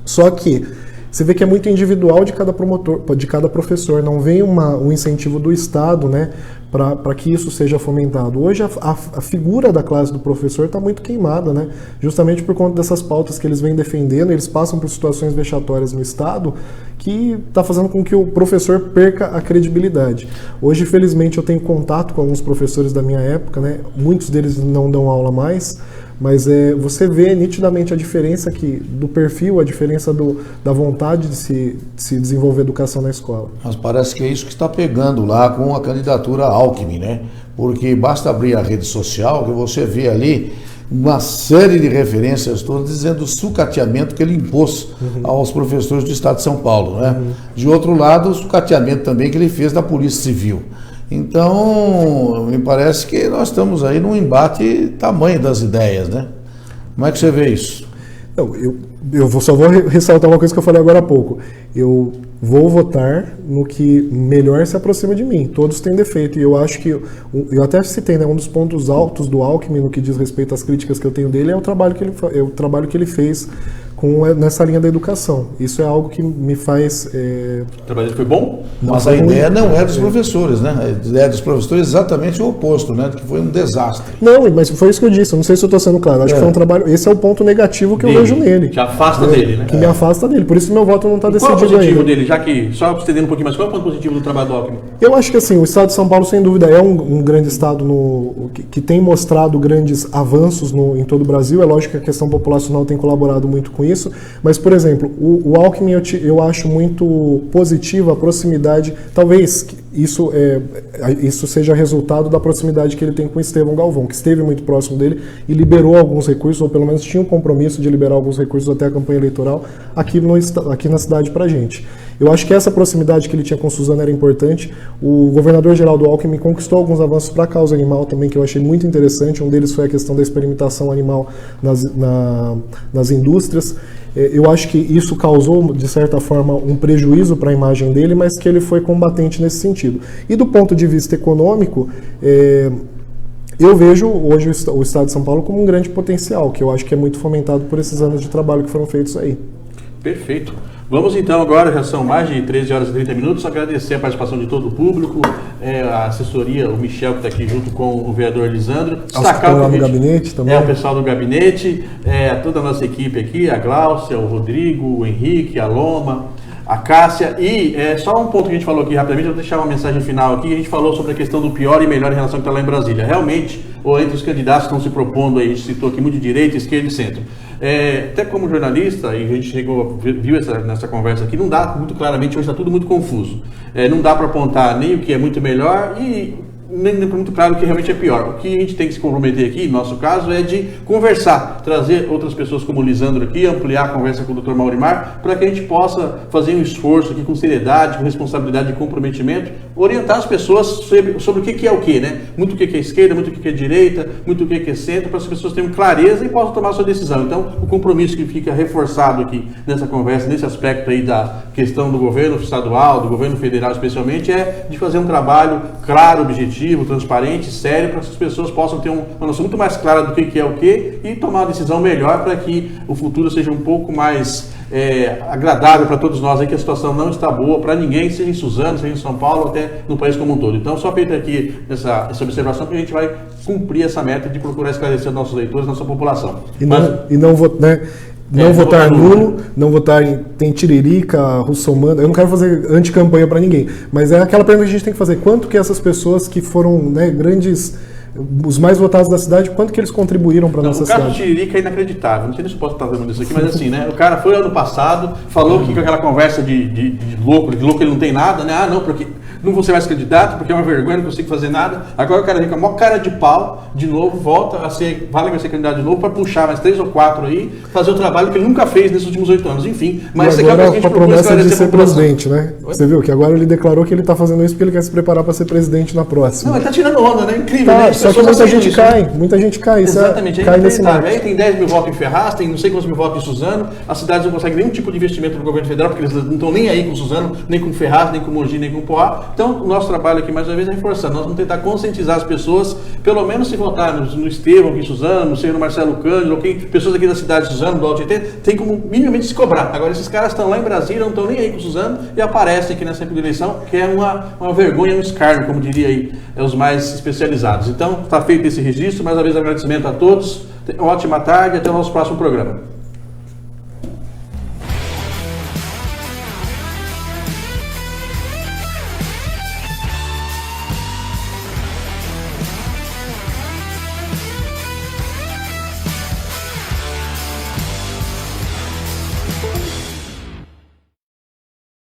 Só que você vê que é muito individual de cada professor, não vem um incentivo do Estado, né, para que isso seja fomentado. Hoje a figura da classe do professor está muito queimada, né, justamente por conta dessas pautas que eles vêm defendendo. Eles passam por situações vexatórias no Estado que está fazendo com que o professor perca a credibilidade. Hoje, felizmente, eu tenho contato com alguns professores da minha época, né, muitos deles não dão aula mais, mas você vê nitidamente a diferença do perfil, a diferença da vontade de se desenvolver educação na escola. Mas parece que é isso que está pegando lá com a candidatura Alckmin, né? Porque basta abrir a rede social que você vê ali uma série de referências todas dizendo o sucateamento que ele impôs aos professores do Estado de São Paulo, né? De outro lado, o sucateamento também que ele fez da Polícia Civil. Então, me parece que nós estamos aí num embate tamanho das ideias, né? Como é que você vê isso? Só vou ressaltar uma coisa que eu falei agora há pouco. Eu vou votar no que melhor se aproxima de mim. Todos têm defeito. E eu acho que, eu até citei, né, um dos pontos altos do Alckmin no que diz respeito às críticas que eu tenho dele é o trabalho que ele fez nessa linha da educação. Isso é algo que me faz... O trabalho dele foi bom? Mas a ideia não é dos professores, né? A ideia dos professores é exatamente o oposto, né? Que foi um desastre. Não, mas foi isso que eu disse. Eu não sei se eu estou sendo claro. Acho que foi um trabalho... Esse é o ponto negativo que eu vejo nele. Que afasta dele, né? Que me afasta dele. Por isso que meu voto não está decidido ainda. Qual é o positivo dele? Já que, só estendendo um pouquinho mais, qual é o ponto positivo do trabalho do Alckmin? Eu acho que assim, o Estado de São Paulo, sem dúvida, é um grande Estado que tem mostrado grandes avanços em todo o Brasil. É lógico que a questão populacional tem colaborado muito com isso. Mas, por exemplo, o Alckmin eu acho muito positiva a proximidade, talvez isso seja resultado da proximidade que ele tem com o Estevão Galvão, que esteve muito próximo dele e liberou alguns recursos, ou pelo menos tinha um compromisso de liberar alguns recursos até a campanha eleitoral aqui na cidade pra gente. Eu acho que essa proximidade que ele tinha com o Suzano era importante. O governador Geraldo Alckmin conquistou alguns avanços para a causa animal também, que eu achei muito interessante. Um deles foi a questão da experimentação animal nas indústrias. Eu acho que isso causou, de certa forma, um prejuízo para a imagem dele, mas que ele foi combatente nesse sentido. E do ponto de vista econômico, eu vejo hoje o Estado de São Paulo como um grande potencial, que eu acho que é muito fomentado por esses anos de trabalho que foram feitos aí. Perfeito. Vamos então agora, já são mais de 13 horas e 30 minutos, agradecer a participação de todo o público, a assessoria, o Michel que está aqui junto com o vereador Lisandro. Destacar o gabinete também. O pessoal do gabinete, toda a nossa equipe aqui, a Gláucia, o Rodrigo, o Henrique, a Loma, a Cássia. E só um ponto que a gente falou aqui rapidamente, eu vou deixar uma mensagem final aqui. A gente falou sobre a questão do pior e melhor em relação ao que está lá em Brasília. Realmente, ou entre os candidatos que estão se propondo, aí, a gente citou aqui muito direita, esquerda e centro. Até como jornalista, e a gente viu nessa conversa aqui, não dá muito claramente, hoje está tudo muito confuso. Não dá para apontar nem o que é muito melhor e nem muito claro o que realmente é pior. O que a gente tem que se comprometer aqui, no nosso caso, é de conversar, trazer outras pessoas como o Lisandro aqui, ampliar a conversa com o Dr. Maurimar, para que a gente possa fazer um esforço aqui com seriedade, com responsabilidade e comprometimento, orientar as pessoas sobre o que é o que, né? Muito o que é esquerda, muito o que é direita, muito o que é centro, para as pessoas tenham clareza e possam tomar a sua decisão. Então, o compromisso que fica reforçado aqui nessa conversa, nesse aspecto aí da questão do governo estadual, do governo federal especialmente, é de fazer um trabalho claro, objetivo, transparente, sério, para que as pessoas possam ter uma noção muito mais clara do que é o que e tomar uma decisão melhor para que o futuro seja um pouco mais agradável para todos nós, aí que a situação não está boa para ninguém, seja em Suzano, seja em São Paulo, até no país como um todo. Então, só feita aqui essa observação que a gente vai cumprir essa meta de procurar esclarecer os nossos leitores, nossa população. Não votar nulo, não votar em Tiririca, Russomano. Eu não quero fazer anticampanha para ninguém, mas é aquela pergunta que a gente tem que fazer. Quanto que essas pessoas que foram grandes, os mais votados da cidade, quanto que eles contribuíram para a nossa cidade? O caso do Tiririca é inacreditável. Não sei se eu posso estar vendo isso aqui, mas assim, né? O cara foi ano passado, falou que com aquela conversa de louco ele não tem nada, né? Não, porque não vou ser mais candidato, porque é uma vergonha, não consigo fazer nada. Agora o cara vem com a maior cara de pau, de novo, volta a ser, vai ser candidato de novo, para puxar mais 3 ou 4 aí, fazer o trabalho que ele nunca fez nesses últimos 8 anos. Enfim, mas isso aqui é o que a gente procura esclarecer de ser presidente, né? Oi? Você viu que agora ele declarou que ele está fazendo isso porque ele quer se preparar para ser presidente na próxima. Não, ele está tirando onda, né? Incrível, tá, né? Só que muita gente cai. Exatamente, cai nesse aí tem 10 mil votos em Ferraz, tem não sei quantos mil votos em Suzano, as cidades não conseguem nenhum tipo de investimento do governo federal, porque eles não estão nem aí com Suzano, nem com Ferraz, nem com Mogi, nem com Poá. Então, o nosso trabalho aqui, mais uma vez, é reforçando. Nós vamos tentar conscientizar as pessoas, pelo menos se votar no Estevão, aqui em Suzano, no Marcelo Cândido, ou pessoas aqui da cidade de Suzano, do Alto Tietê, tem como minimamente se cobrar. Agora, esses caras estão lá em Brasília, não estão nem aí com Suzano e aparecem aqui nessa eleição, que é uma vergonha, um escárnio, como diria aí os mais especializados. Então, está feito esse registro. Mais uma vez, agradecimento a todos. Uma ótima tarde e até o nosso próximo programa.